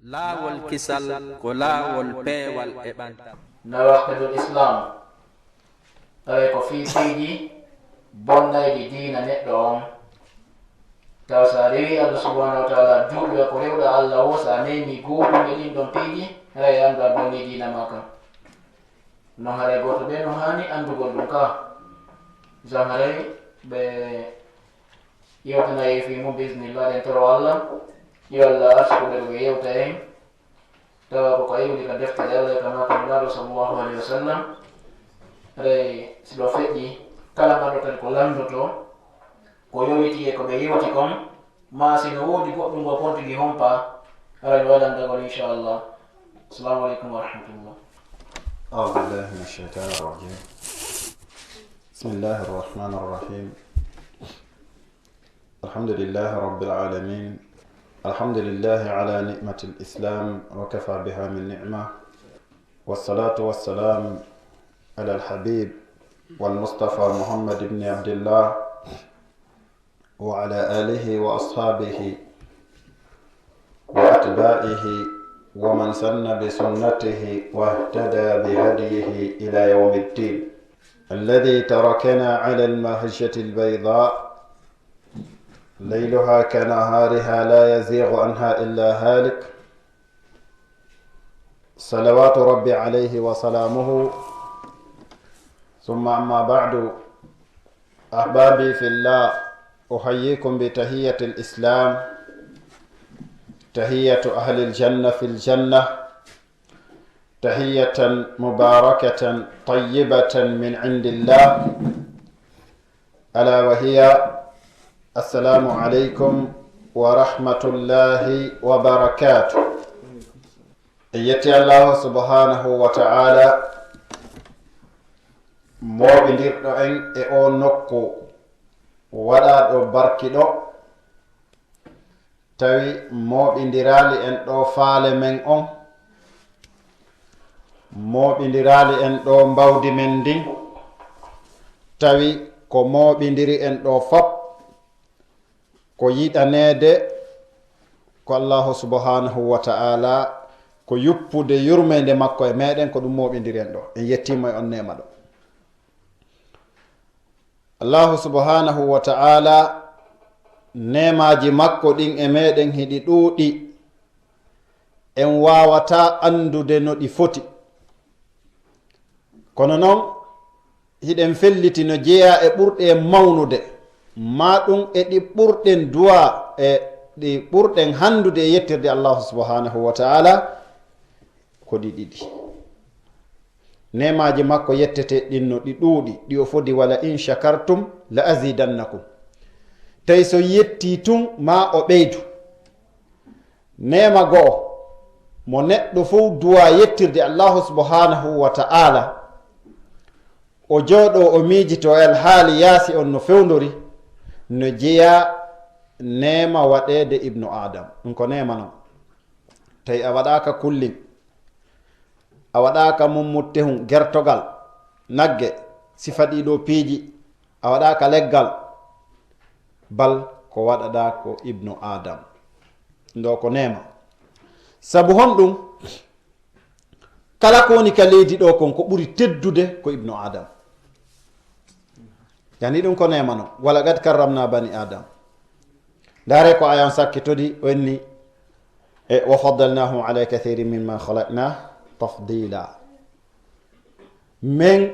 laawol kisal ko laawol peewal e ɓanta nawaqidul islam tawi ko fiifiiji bonnayɗi diina neɗɗo on taw sa rewi allah subhanahu wa taala juuɗo ko rewɗa allah o sa nemi goɗum e ɗin ɗon piiji hay andu a bonni diina ma kam no haray goto ɓe no hani andugol ɗum ka jan haray ɓe yewtanayi fi mum bisnillah ɗen toro allah yo allah arsukuɓe ɗo ɓe yewta en tawa koko iwli ka deftere allah kama kamɗaɗo sallllahu alayhi wa sallam ray siɗo feƴƴi kala maɗo kadi ko landoto ko yowiti e ko ɓe yewti kon ma sino woodi goɗɗum go kontigi hompa aray no waɗandagol inchallah. Assalamu aleykum wa rahmatullah. أعوذ بالله من الشيطان الرجيم. بسم الله الرحمن الرحيم. الحمد لله رب العالمين. الحمد لله على نعمة الإسلام وكفى بها من نعمة، والصلاة والسلام على الحبيب والمصطفى محمد بن عبد الله وعلى آله وأصحابه وأتباعه ومن سن بسنته واهتدى بهديه إلى يوم الدين، الذي تركنا على المهجة البيضاء ليلها كنهارها لا يزيغ عنها إلا هالك، صلوات ربي عليه وسلامه. ثم أما بعد، أحبابي في الله، أحييكم بتحية الإسلام، تحية أهل الجنة في الجنة، تحية مباركة طيبة من عند الله، ألا وهي السلام عليكم ورحمة الله وبركاته. يتي الله سبحانه وتعالى moɓidirɗo en e o nokku waɗaɗo barkiɗo, tawi moɓidirali en ɗo faale men on, moɓidirali en ɗo mbawdi men ndin, tawi ko moɓidiri en ɗo fop ko yiɗanede ko allahu subhanahu wa ta'ala, ko yuppude yurmede makko e meɗen, ko ɗum moɓidiri en ɗo. En yettimo e on nema ɗo. allahu subhanahu wa ta'ala nemaji makko ɗin e meɗen hiɗi ɗuuɗi, en wawata andude no ɗi foti. kono noon hiɗen felliti no jeeya e ɓurɗe mawnude, ma ɗum e ɗi ɓurɗen duwa e ɗi ɓurɗen handude e yettirde allahu subhanahu wa ta'ala, ko ɗi ɗiɗi. nemaji makko yettete ɗin no ɗi ɗuuɗi, ɗi o fodi wala in shakartum la azidannakum, tawi so yetti tun ma o ɓeydu. nema go'o mo neɗɗo fof duwa yettirde allahu subhanahu wa ta'ala, o jooɗo o miijito el haali yaasi on no fewndori, no jeeya nema waɗede ibnu adam. ɗum ko nema noon, tawi a waɗaka kullin, a waɗaka mummuttehum gertogal nagge sifa ɗiɗo piiji, a waɗaka leggal, bal ko waɗaɗa ko ibnu adam. ndo ko nema, sabu honɗum kala ko woni ka leydi ɗo kon ko ɓuri teddude ko ibnu adam. yani ɗum ko nema noon, wala gad karramna bani adam. dare ko ayan sakkitodi wenni e wa faddalnahum ala kathirin mimman khalaqna tafdila, men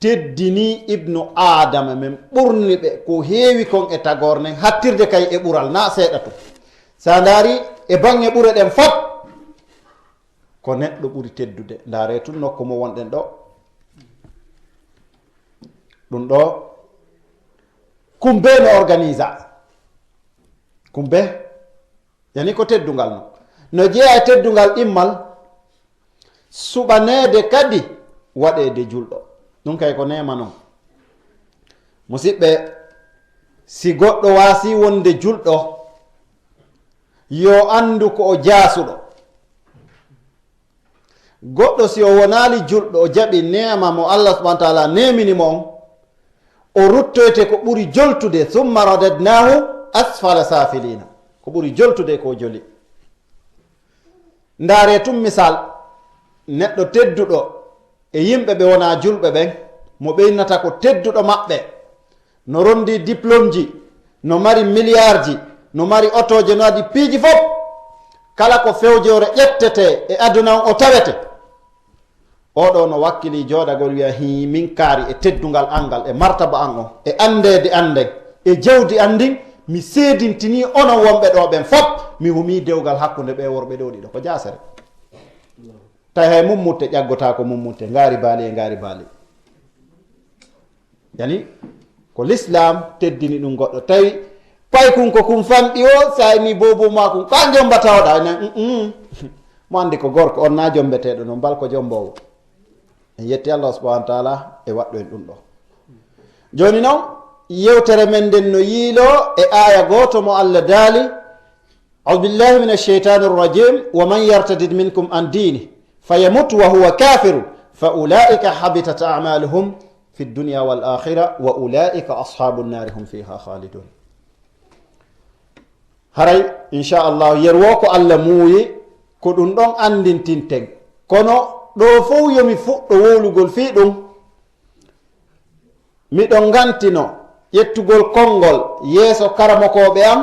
teddini ibnu adama men ɓurni ɓe ko heewi kon e tagornen, hattirde kay e ɓural na seeɗa to. sa daari e bange ɓure ɗen fop, ko neɗɗo ɓuri teddude. ndaare tun nokku mo wonɗen ɗo, ɗum ɗo kumbe no organisa, kumbe yani ko teddungal no, no jeeya e teddungal ɗimmal, suɓanede kadi waɗede julɗo. ɗum kay ko nema noon. musidɓe, si goɗɗo waasi wonde julɗo, yo andu ko o jaasuɗo. goɗɗo si o wonali julɗo, o jaɓi nema mo allah subhanahu wa ta'ala nemini mo on, o ruttoyte ko ɓuri joltude, thumma radadnahu asfala safilina, ko ɓuri joltude ko joli. ndaare tum misal neɗɗo tedduɗo e yimɓe ɓe wona julɓe ɓen mo ɓeynata ko tedduɗo maɓɓe no rondi diplôme ji no mari milliard ji no mari otoje no waɗi piiji fof kala ko fewjore ƴettete e aduna on o tawete oɗo no wakkili jooɗagol wiya hi min kaari e teddungal angal e martaba an o e andede anden e jawdi andin mi seedintini onon wonɓe ɗo ɓen fof mi humi dewgal hakkude ɓe worɓe ɗo ɗiɗo ko jasere tawi hay mummutte ƴaggota ko mummutte ngaari baali e ngaari baali yani ko l'islam teddini ɗum goɗɗo tawi pay kun ko kum famɗi o sa ni bobo ma kum ka jombatawoɗa nan mo andi ko gorko on na jombeteɗo noon mbal ko jombowo en yetti allah subahana wa taala e waɗɗo en ɗum ɗo joni noon yewtere men nden no yiilo e aya goto mo allah daali audu billahi min alcheytani irrajim wa man yartadid minkum an dini fayamut wa huwa kafiru fa ulaika habitat amaluhum fi dunya wal akhira wa ulaika ashabu nnari hum fiha khalidun haray inchallahu yerwo ko allah muuyi ko ɗum ɗon andintinten kono ɗo fof yomi fuɗɗo wowlugol fi ɗum miɗon gantino ƴettugol konngol yeeso karamokoɓe am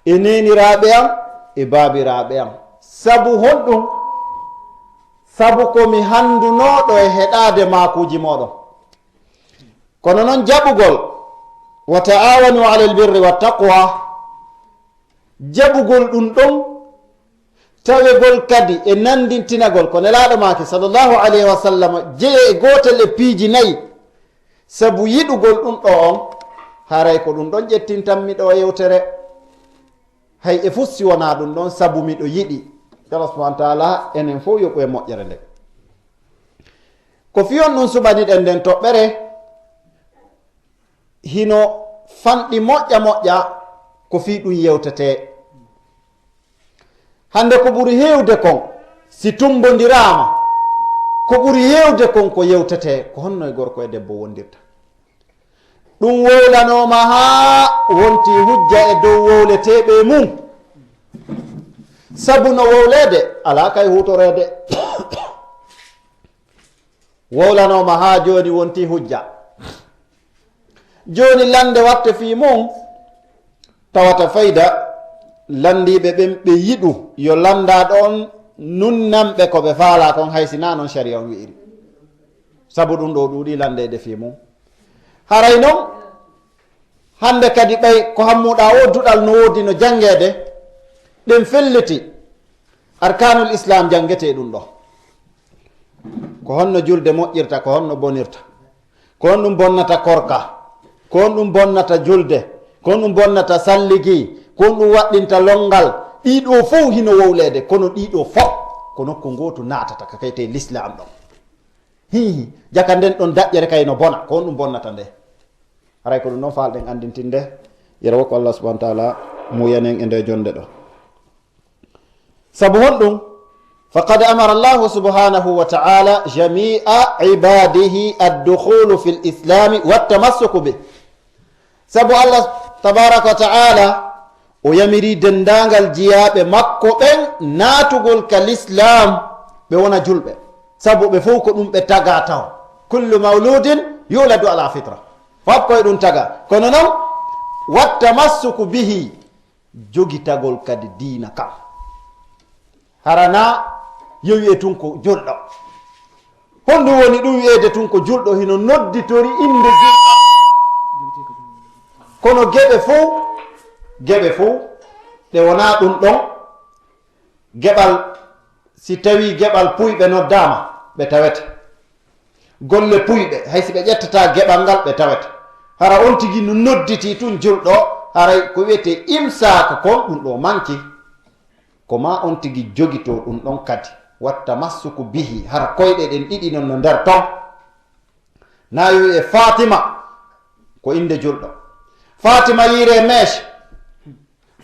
e neniraɓe am e babiraɓe am sabu honɗum sabu komi handunoɗo e heɗade makuji moɗon kono noon jaɓugol wa ta'awanu ala albirri wa taqwa jaɓugol ɗum ɗon tawegol kadi e nandintinagol ko nelaɗo make sallllahu alayhi wa sallam jeeye e gotel e piiji nayyi sabu yiɗugol ɗum ɗo on haray ko ɗum ɗon ƴettintanmi ɗo yewtere hay e fussi wona ɗum ɗon sabu miɗo yiɗi allah subahana taala enen fof yoɓu e moƴƴere nde ko fiyon ɗum suɓaniɗen nden toɓɓere hino fanɗi moƴƴa moƴƴa ko fi ɗum yewtete hande ko ɓuri hewde kon si tumbodirama ko ɓuri hewde kon ko yewtete ko honno e gorko e debbo wondirta ɗum wowlanoma ha wonti hujja e dow wowleteɓe mum sabu no wowlede ala kay hutorede wowlanoma ha joni wonti hujja joni lande watte fi mum tawata fayda landiɓe ɓen ɓe yiɗu yo landa ɗon nunnanɓe ko ɓe faala kon haysina noon sharia on wi'iri sabu ɗum ɗo ɗuuɗi landede fi mum haray noon hande kadi ɓay ko hammuɗa o duɗal no wodi no jangede ɗen felliti arkanul islam jangete ɗum ɗo ko honno julde moƴƴirta ko honno bonirta ko on ɗum bonnata korka ko on ɗum bonnata julde ko on ɗum bonnata salligi ko on ɗum waɗɗinta longal ɗiɗo fof hino wowlede kono ɗiɗo fof ko nokku ngotu natata ka kayte l'islam ɗon hihi jaka nden ɗon daƴƴere kay no bona ko on ɗum bonnata nde haray ko ɗum noon falɗen andintinde yera wokko allah subahana taala muyanen e nde jonde ɗo sabu honɗum faqad amara allahu subhanahu wa taala jami'a ibadihi addukhulu fi lislami wattamassuku bih sabu allah tabaraka wa taala o yamiri dendagal jiyaɓe makko ɓen natugol ka l'islam ɓe wona julɓe sabu ɓe fof ko ɗum ɓe taga taw kullu mauludin yuladu ala fitra fop koye ɗum taga kono noon wattamassuku bihi jogitagol kadi diina kam harana yo wiye tun ko julɗo honɗum woni ɗum wiyede tun ko julɗo hino nodditori inde julɗo kono geɓe fo ɗe wona ɗum ɗon geɓal si tawi geɓal puyɓe noddama ɓe tawete golle puyɓe haysi ɓe ƴettata geɓal ngal ɓe tawete hara on tigi no nodditi tun julɗo haray ko wiyete imsaka kon ɗum ɗo manki ko ma on tigi jogito ɗum ɗon kadi watta massuku bihi hara koyɗe ɗen ɗiɗi non no nder ton na yo e fatima ko inde julɗo fatima yire meche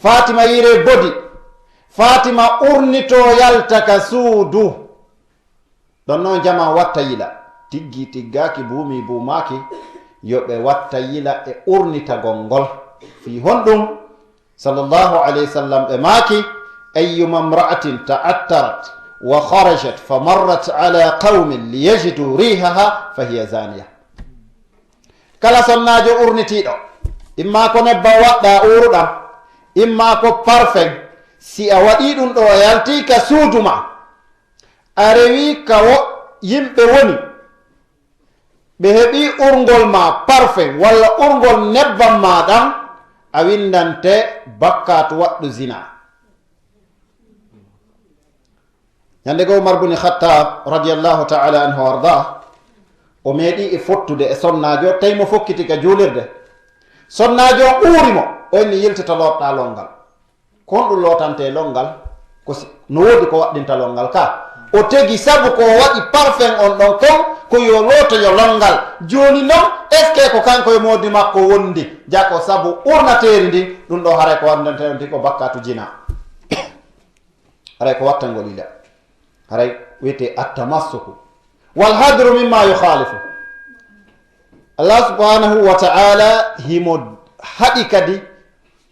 fatima yire bodi fatima urnito yalta ka suudu ɗon noon jama watta yila tiggi tiggaki buumi buumaki yoɓe watta yila e urnitagol ngol fi honɗum sallllahu alayhi wa sallam ɓe maaki أيما امرأة تعترت وخرجت فمرت على قوم ليجدوا ريحها فهي زانية. kala sonnajo urnitiɗo imma ko nebba waɗɗa uruɗam imma ko parfum si a waɗi ɗum ɗo yalti ka suuduma a rewi ka yimɓe woni ɓe heɓi urgol ma parfum walla urgol nebbam ma ɗam a windante bakkatu waɗɗu zina. ñande go Umar bun Khattab radiallahu taala anhu warda o meeɗi e fottude e sonnajo tawi mo fokkiti ka juulirde sonnajo ɓuurimo o inni yiltita lotɗa longal kon ɗum lotante longal no woodi ko waɗɗinta longal ka o tegi sabu ko waɗi parfum on ɗon kon ko yo lotoyo longal joni noon est ce que ko kanko e modi makko wondi jako sabu urnateri ndin ɗum ɗo haray ko waɗdanteno ndi ko bakkatu jina haray ko wattangol ila haray wiyete attamassuku wal hadru mimma yukhalifu. Allah subhanahu wa ta'ala himo haɗi kadi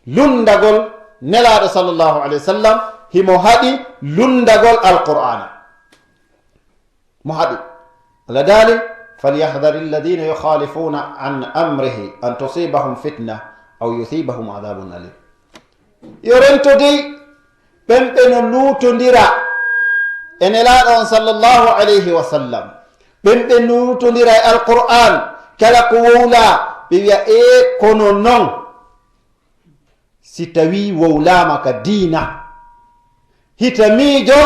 lundagol nelaɗo sallallahu alayhi wa sallam himo haɗi lundagol alqur'ana mo haɗi ala dali falyahdari alladina yukhalifuna an amrihi an tusibahum fitna aw yusibahum adabun alim. yo rentodi ɓenɓe no lutodira e nelaɗo on sallallahu alayhi wa sallam ɓenɓe lutodira e alqur'an kala ko wowla ɓe wiya e kono noon si tawi wowlama ka diina hita miijo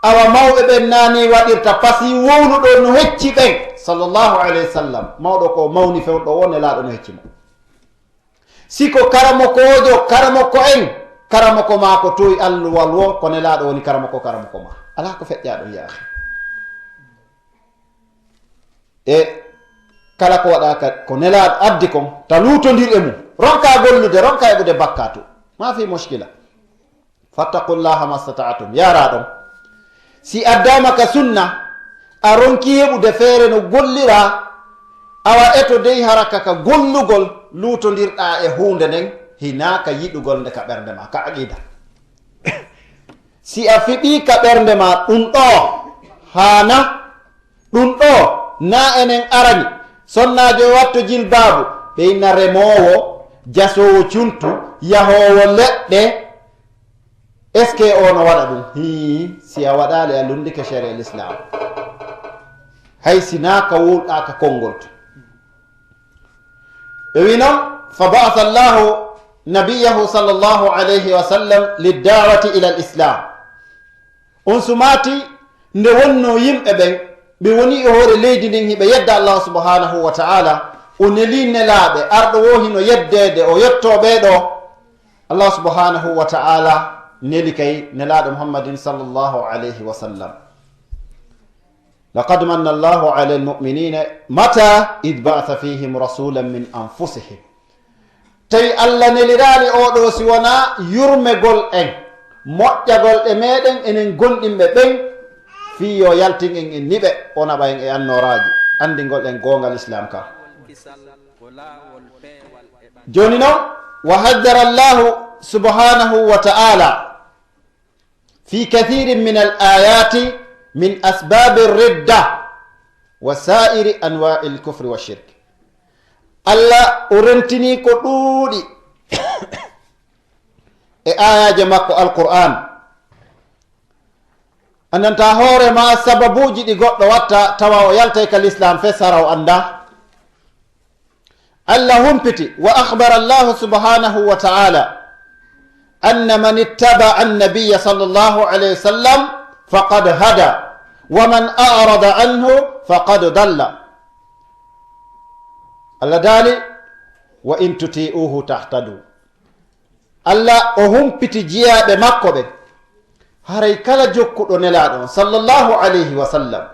awa mawɓe ɓen nani waɗirta pasi wowluɗo no hecci ɓen sallallahu alayhi wa sallam mawɗo ko mawni fewɗo wo nelaɗo no hecci mo siko karamokojo karamoko en karamoko ma ko toyi alluwal wo ko nelaɗo woni karamoko ma ala ko feƴƴa ɗum yaahi e kala ko waɗaka ko nelaɗo addi kon ta lutodir e mum ronka gollude ronka heɓude bakkatu ma fi mushkila fattaqullaha mastata'tum yaraɗon si addama ka sunna a ronki heɓude feere no gollira awa eto dey haraka ka gollugol lutodirɗa e hunde nden hinaka yiɗugol nde ka ɓernde ma ka aqida si a fiɓi ka ɓernde ma ɗum ɗo hana ɗum ɗo na enen arani sonnajo watto jilbabu ɓe inna remowo jasowo cuntu yahowo leɗɗe est ce que o no waɗa ɗum si a waɗali a lundike sharia l'islam hay sina ka wulɗa ka konngol to ɓe wi noon fa ba'atha allahu nabiyahu sallallahu alayhi wa sallam liddawati ila l islam on sumati nde wonno yimɓe ɓen ɓe woni e hoore leydi ndin hiɓe yedda allah subhanahu wa ta'ala o neli nelaɓe arɗo wo hino yeddede o yettoɓe ɗo allah subhanahu wa ta'ala neli kay nelaɗo muhammadin sallallahu alayhi wa sallam laqad manna allahu ala almu'minina mata id ba'atha fihim rasulan min anfusihim tawi allah nelirani oɗo si wona yurmegol en moƴƴagol e meɗen enen gonɗinɓe ɓen fi yo yaltin en en niɓe o naɓa en e annoraji andigol en gongal islam ka joni noon wa haddara allahu subhanahu wa ta'ala fi kathirin min al ayati min asbabi ridda wa sa'iri anwa'i l kufri wa shirk allah o rentini ko ɗuuɗi e ayaje makko alqur'an andanta hoore ma sababuji ɗi goɗɗo watta tawa o yaltay ka l'islam fe sara o anda allah humpiti wa akhbara allahu subhanahu wa ta'ala anna man ittaba annabiya sallallahu alayhi wa sallam faqad hada wa man a'rada anhu faqad dalla allah daali wa in tuti'uhu tahtadu allah o humpiti jiyaɓe makko ɓe haray kala jokkuɗo nelaɗo sallallahu alayhi wa sallam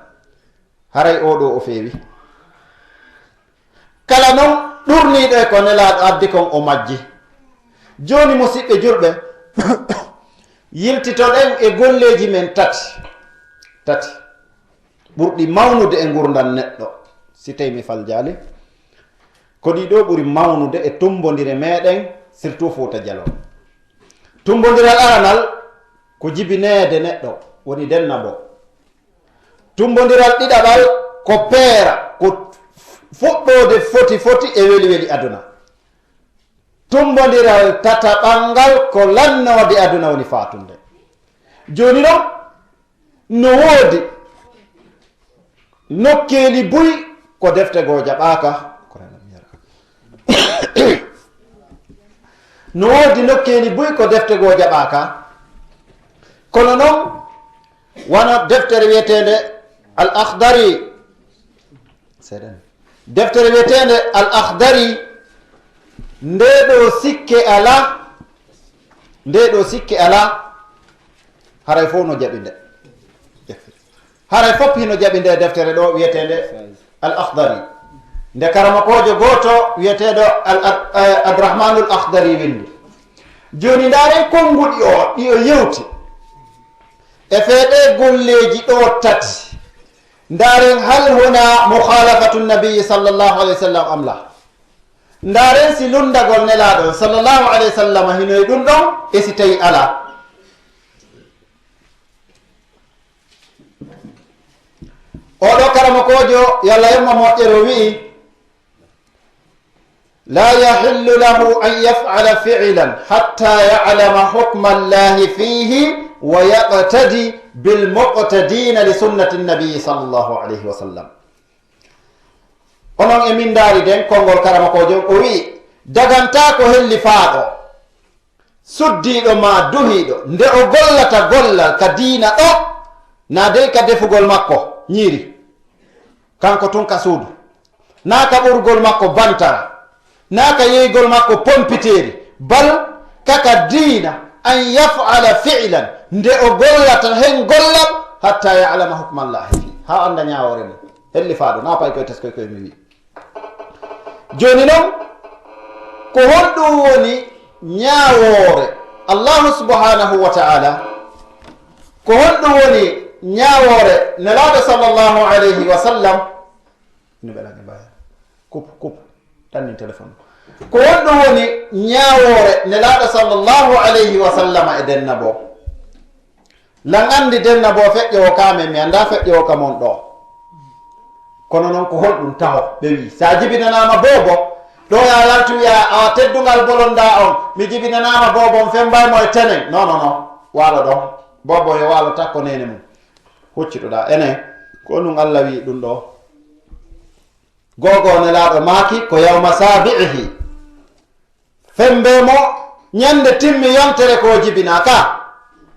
haray oɗo o feewi kala noon ɗurniɗo e ko nelaɗo addi kon o majji joni musidɓe julɓe yiltitoɗen e golleji men tati ɓurɗi mawnude e gurdam neɗɗo si tawi mi faljali ko ɗiɗo ɓuri mawnude e tumbodire meɗen surtout Fouta Djallon tumbodiral aranal ko jibinede neɗɗo woni dennabo tumbodiral ɗiɗaɓal ko peera ko fuɗɗode foti e weli aduna tumbodiral tataɓangal ko lannode aduna woni fatunde joni noon no woodi nokkeli buy ko defte goo jaɓaka no woodi nokkeli buy ko defte goo jaɓaka kono noon wona deftere wiyetende al akhdari seeɗen deftere wiyetende al akhdari ndeɗo sikke ala haray fof no jaɓi nde haray fof hino jaɓi nde deftere ɗo wiyetende al akhdari nde karamakojo goto wiyeteɗo abdourahmanul akhdari windi joni ndaren konguɗi o ɗi o yewti e feeɗe golleji ɗo tati ndaren hal huna mukhalafatu nabiyi sallllahu alayhi wa sallam am la ndaren si lundagol nelaɗon sallllahu alayhi wa sallam hinoye ɗum ɗon e si tawi ala oɗo karamakojo yallah yemma moƴƴere wi'i la yahillu lahu an yaf'ala fi'lan hatta ya'lama hukma allahi fihi wa yaqtadi bil muqtadina li sunnati nabiyi sallllahu alayhi wa sallam onon e min daari den konngol karamakojo o wi'i daganta ko helli faaɗo suddiɗo ma duhiɗo nde o gollata gollal ka diina ɗo na dey ka defugol makko ñiiri kanko tun ka suudu na ka ɓurgol makko bantara na ka yeygol makko pompiteeri bal kaka diina an yaf'ala fi'lan nde o gollata hen gollal hatta ya'lama hukmallahi fi ha anda ñawore mum helli faaɗo na pay koye teskoy koye mi wi joni noon ko honɗum woni ñawore allahu subhanahu wa ta'ala ko honɗum woni ñawore nelaɗo sallllahu alayhi wa sallam ni ɓelani mbaya coupe tanni téléphone ko honɗum woni ñawore nelaɗo sallllahu alayhi wa sallam e dennabo lan andi dennabo feƴƴowo kamen mi anda feƴƴowo ka mon ɗo kono noon ko holɗum taho ɓe wi sa jibinanama bobo ɗo ya yaltu wiya awa teddugal bolonda on mi jibinanama bobo on fembaymo e tenen non walo ɗon bobo yo walo takko nene mum hucciɗoɗa enen ko ɗum allah wi ɗum ɗo gogo nelaɗo maaki ko yawma sabi'ihi fembe mo ñande timmi yontere ko jibina ka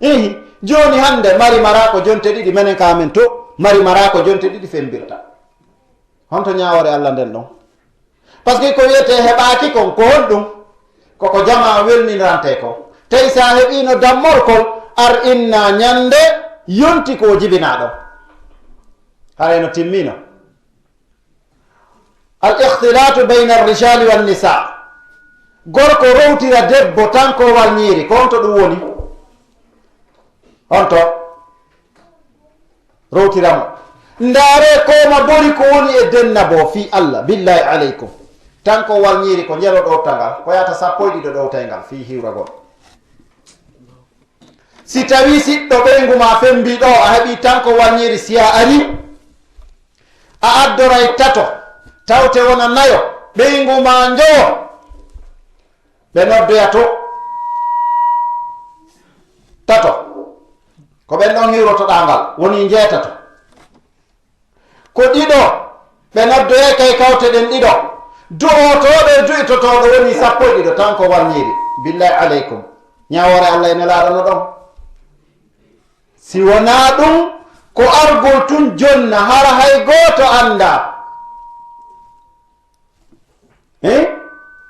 ihi joni hande mari mara ko jonte ɗiɗi menen kamen to mari mara ko jonte ɗiɗi fembirta honto ñawore allah nden ɗon par ce que ko wiyete heɓaki kon ko honɗum koko jama welnirante ko tawi sa heɓino dammorkol ar inna ñande yonti ko jibinaɗo harayno timmino al ikhtilatu bayna arrijali wan nisa gorko rowtira debbo tan ko walñiri ko honto ɗum woni honto rowtiramo ndaare koma bori ko woni e dennabo fi allah billahi aleykum tan ko walñiri ko jero ɗowtangal ko yata sappo e ɗiɗo ɗowtaygal fi hiwragol si tawi siɗɗo ɓeygu ma fembi ɗo a heɓi tan ko walñiri siya ari a addoray tato tawte wona nayo ɓeygu ma njowo ɓe noddoya to tato ko ɓen ɗon hiwrotoɗangal woni jeetato ko ɗiɗo ɓe noddoye kay kawte ɗen ɗiɗo du'otoɗo e du'itotoɗo woni sappo e ɗiɗo tan ko walñiri billahi aleykum ñawore allah ene laaɗano ɗon si wona ɗum ko argol tun jonna hara hay goto anda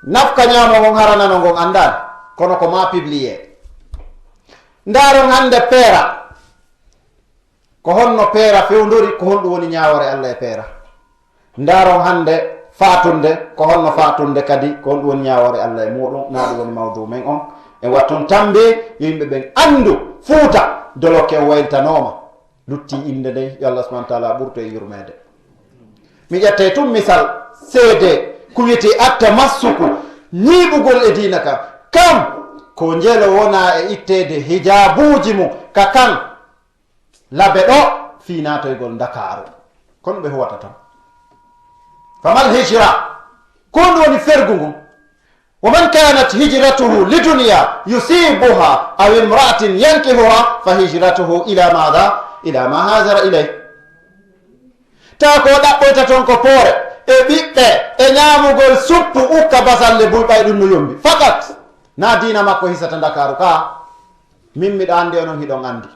nafka ñamo ngon haranano ngon andani kono ko ma publié ndaron hande peera ko honno peera fewdori ko honɗum woni ñawore allah e peera ndaron hande fatunde ko honno fatunde kadi ko honɗum woni ñawore allah e muɗum na ɗum woni mawdu men on e wattun tambe yimɓe ɓen andu fuuta doloke o wayltanoma lutti inde nde yo allah subahana taala ɓurto e yurmede mi ƴettay tum misal seede ko wiyete atta massuku ñiɓugol e dina kam ko njelo wona e ittede hijabuji mum ka kan labe ɗo fi natoygol Dakaru kono ɓe huwata tan famal hijra ko ɗum woni fergu ngun ومن كانت هجرته لدنيا يصيبها أو امرأة ينكحها فهجرته إلى ماذا؟ إلى ما هاجر إليه تاكو دابويتا تون كو بوري e ɓiɓɓe e ñaamugol suppu ukka basalle bulɓay ɗum no yombi fakat na dina makko hisata Dakaru ka min miɗa andi onon hiɗon andi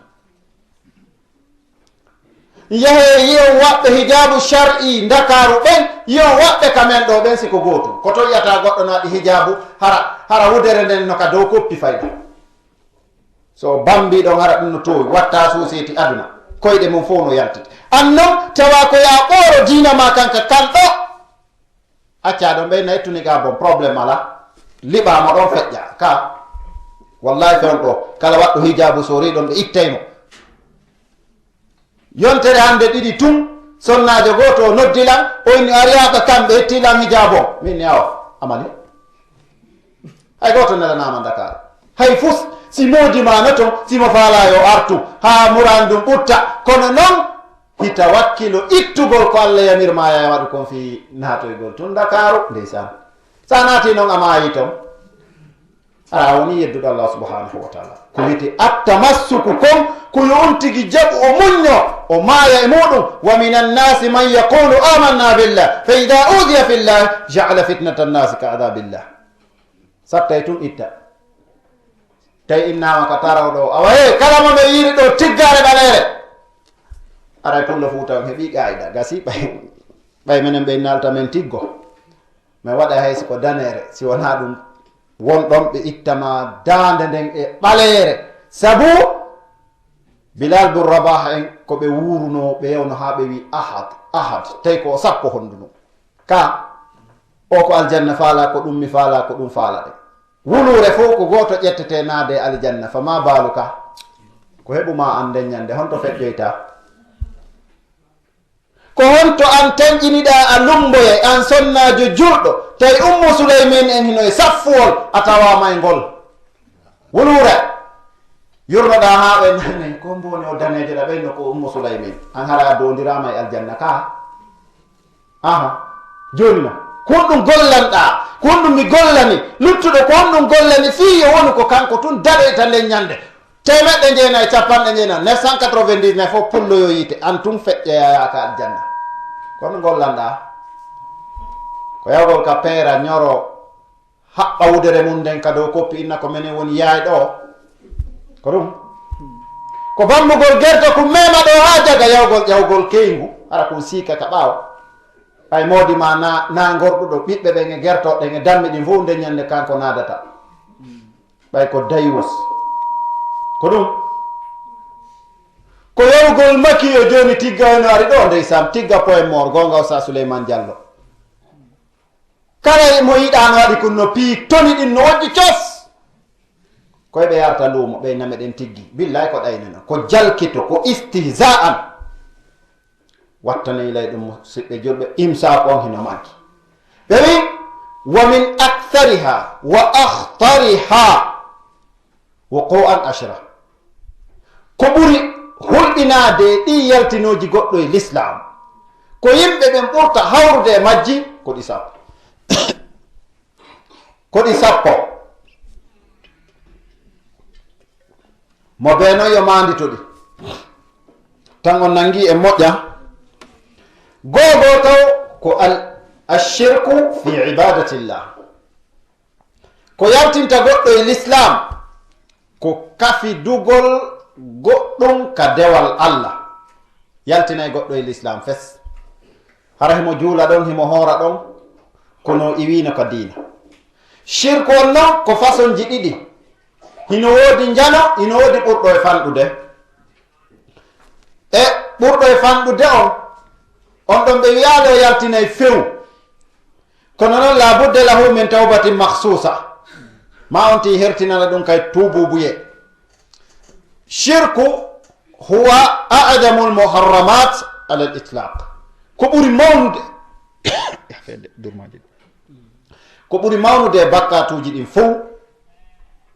yahe yiyon waɓɓe hijabu shar'i Dakaru ɓen yiyon waɓɓe kamen ɗo ɓen siko gotum koto yiyata goɗɗo no waɗi hijabu hara wudere nden no ka dow koppi fayda so bambiɗon hara ɗum no towi watta société aduna koyɗe mum fof no yaltite annon tawa ko ya ɓooro dina ma kanka kanɗo accaɗon ɓe nayi ga bon probléme ala liɓama ɗon feƴƴa ka wallahi fewn ɗo kala waɗɗo hijabu soriɗon ɓe ittaymo yontere hande ɗiɗi tun sonnajo goto o noddilan oyni ariyaka kamɓe ettilan hijabu o min yawa amali hay goto nelanama Dakar hay fus si modima no ton simo faalayo artu ha murandum ɓutta kono noon hita wakkilo ittugol ko Allah yamirma ya waɗu kon fi natoygol tun Dakaru ndeysan sa naati noon amayi ton ara woni yedduɗo Allah subhanahu wa taala ko wiyete attamassuku kon ko yontigi jaɓu o muñño o maaya e muɗum wa min annasi man yaqulu amanna billah fa ida udiya fillah ja'ala fitnata annasi ka adabillah sattay tun itta tay innama ka taraw ɗo awa he kala mo ɓe yiri ɗo tiggare ɓalere aray pulla Fuuta on heeɓi ƙayida gasi ɓay minen ɓe nalta men tiggo mi waɗa hay siko danere si wona ɗum wonɗon ɓe ittama dande nden e ɓaleere sabu Bilal bun Rabah en ko ɓe wuruno ɓe yewno ha ɓe wi ahad tawi ko sappo honduno ka o ko aljanna faala ko ɗum mi faala ko ɗum faala ɗe wulure fof ko goto ƴettete naade aljanna fa ma baalu ka ko heɓuma an nden ñande honto feƴƴoyta ko honto an tañƴiniɗa a lumboye an sonnajo jurɗo tawi Ummu Suleymin en hino e saffuwol a tawama e ngol wulure yurnoɗa ha ɓe nane ko mboni o danejo ɗa ɓeyno ko Ummu Suleymin an hara dondirama e aljanna ka aha joni no ko ɗum gollanɗa ko ɗum mi gollani luttuɗo ko ɗum gollani fi yo woni ko kanko tun daɗoyta nden ñande 999 fof pulloyo yite an tun feƴƴeyayaka aljanna kono gollanɗa ko yawgol ka peera ñoro haɓɓa wudere mum nden ka dow koppi inna ko minen woni yaay ɗo ko ɗum ko bammugol gerto ko mema ɗo ha jaga yawgol keyngu ara kon siika ka ɓaawa ay modima na gorɗuɗo ɓiɓɓe ɓen e gertoɗen e dammi ɗin fof nde ñande kanko nadata ɓay ko dayus ko ɗum ko yawgol makiyo joni tigga no ari ɗo ndeysam tigga poyen mor gonga Oustaz Souleymane Diallo kala mo yiɗano waɗi kon no pii toni ɗin no woƴƴi cos koye ɓe yarta luumo ɓe nameɗen tiggi billahi ko ɗayneno ko jalkito ko istihza'an wattane lay ɗum siɓɓe julɓe imsaku on hino manki ɓe wi wa min akthariha wa akhtariha wuqu'an ashra ko ɓuri hulɓinade ɗi yaltinoji goɗɗo e l'islam ko yimɓe ɓen ɓurta hawrude e majji ko ɗi sappo ko ɗi sappo mo ɓe noon yo mandito ɗi tan on nangi e moƴƴa gogo taw ko ashirku fi ibadatillah ko yaltinta goɗɗo e l'islam ko kafidugol goɗɗum ka dewal Allah yaltinay goɗɗo e l'islam fes hara himo juula ɗon himo hoora ɗon kono iwino ka diina shirku on noon ko façon ji ɗiɗi hino woodi njano hino woodi ɓurɗo e fanɗude e ɓurɗo e fanɗude on ɗon ɓe wiyaade o yaltinay few kono noon labudde lahu min tawbatin mahsusa ma on ti hertinana ɗum kay tububuye shirku huwa a'damu almuharramat ala al-itlaq ko ɓuri mawnude ko ɓuri mawnude e bakkatuji ɗin fof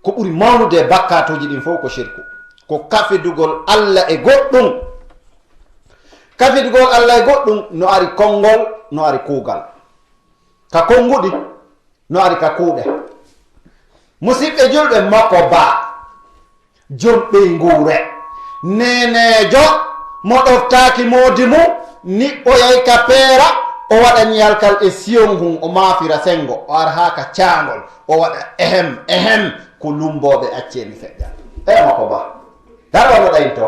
ko ɓuri mawnude e bakkatuji ɗin fof ko shirku ko kafidugol allah e goɗɗum. Kafidugol allah e goɗɗum no ari konngol no ari kuugal, ka konnguɗi no ari ka kuuɗe. Musidɓe julɓe, makko ba jomɓey nguure nenejo mo ɗoftaaki moodi mum niɓɓoyay ka peera o waɗa ñiyalkal e siyon hun o maafira sengo o ara haa ka caangol o waɗa ehem ko lumbooɓe acceemi feƴƴal. Makko ba dar wano ɗayin to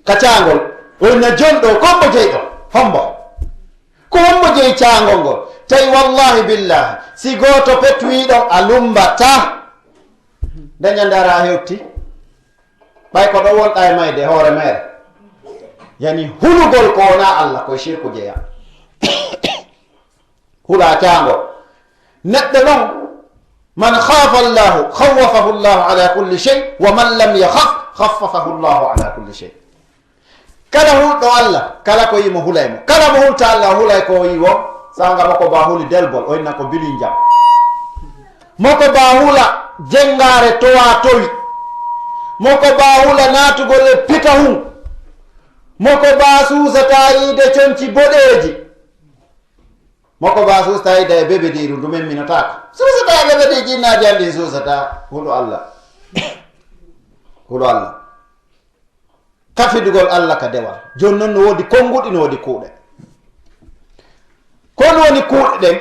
ka caangol wonna jonɗo kombo jeyɗo hombo ko hombo jeyi caangol ngol tawi wallahi billahi si gooto pettoyiɗon a lumbata dañandara a hewti ɓay ko ɗo wonɗa e mayde hoore mere yani hulugol ko wona allah koye shirku jeeya hula caangol neɗɗo ɗon man khafa llahu khawafahu llahu ala kulli shay wa man lam yakhaf khaffafahu llahu ala kulli shay. kala hulɗo allah kala ko yimo hulaymo, kala mo hulta allah hulay ko yiwo sanga moko ba huli delbol o inna ko bilin jam moko ba hula jengare towa towi moko ba hula natugol e pita hun moko ba susata yiide conci boɗeji moko ba susata yiide e bebediru ndumen minotako susata bebedi jinnaji andi susata hulu allah hulu allah. Kafidugol allah ka dewal joni noon no woodi konnguɗi no woodi kuuɗe. kono woni kuuɗe ɗen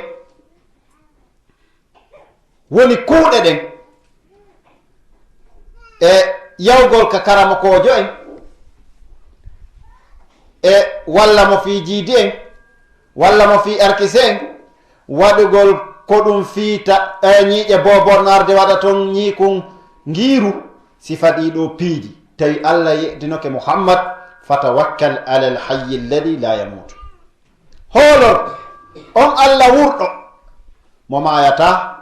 woni kuuɗe ɗen e yawgol ka karamakojo en e walla mo fi jiidi en walla mo fi arkise en waɗugol ko ɗum fiita ñiiƴe bobornarde waɗa toon ñiikun ngiiru sifa ɗiɗo piiji tawi allah yeɗinoke muhammad fatawakkal ala alhayyi alladi la yamutu. hoolor on allah wurɗo mo maayata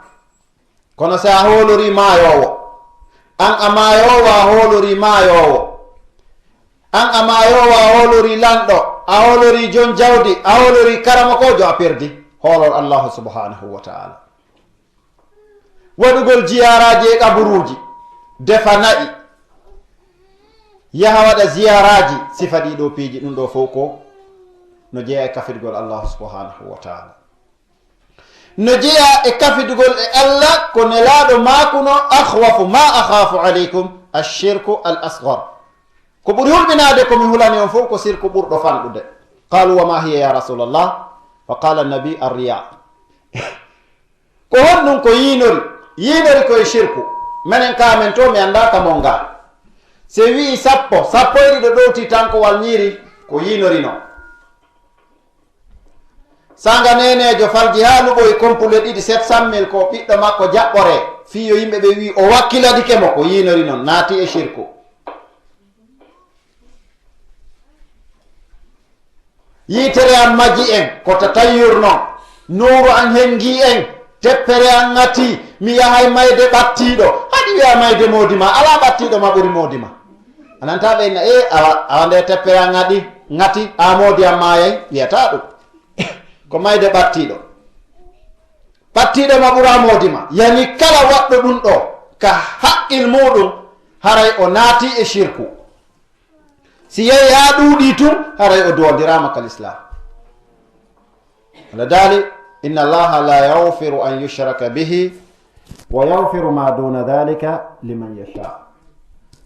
kono sa hoolori maayowo an a maayowo a hoolori maayowo an a maayowo a hoolori lanɗo a hoolori jon jawdi a hoolori karamakojo a perdi hoolor allahu subhanahu wa ta'ala. waɗugol jiyaraji e ƙaburuji defa na'i yaha waɗa ziyaraji sifa ɗiɗo piiji ɗum ɗo fof ko no jeeya e kafidugol allahu subhanahu wa ta'ala. no jeeya e kafidugol e allah ko nelaɗo makuno akhwafu ma akhafu aleykum ashirku al asgar ko ɓuri hulɓinade komi hulani on fof ko sirku ɓurɗo fanɗude. qalu wa ma hiya ya rasulallah fa qala nabi arriya ko honɗum ko yinori koye shirku minen kamen to mi anda ka mon nga se wi sappo e ɗiɗo ɗowti tankowal ñiiri ko yinori non sanga nenejo falji ha luɓoy compule ɗiɗi 700 000 ko ɓiɗɗo makko jaɓɓore fiyo yimɓe ɓe wi o wakkiladike mo ko yinori non naati e shirku. yitere an maji en ko tatayyur non nuru an hengi en teppere an ngati mi yahay mayde ɓattiɗo haɗi wiya mayde modima ala ɓattiɗo ma ɓuri modima ananta ɓeyna awa nde teppere an ngati a modi an mayay wiyata ɗum ko mayde ɓattiɗo ma ɓura modima yani kala waɗɗo ɗum ɗo ka haqqil muɗum haray o naati e shirku si yehi ha ɗuuɗi tun haray o duwodirama kal islam. ala dali inna allaha la yaghfiru an yushraka bihi wa yaghfiru ma duna dhalika liman yasha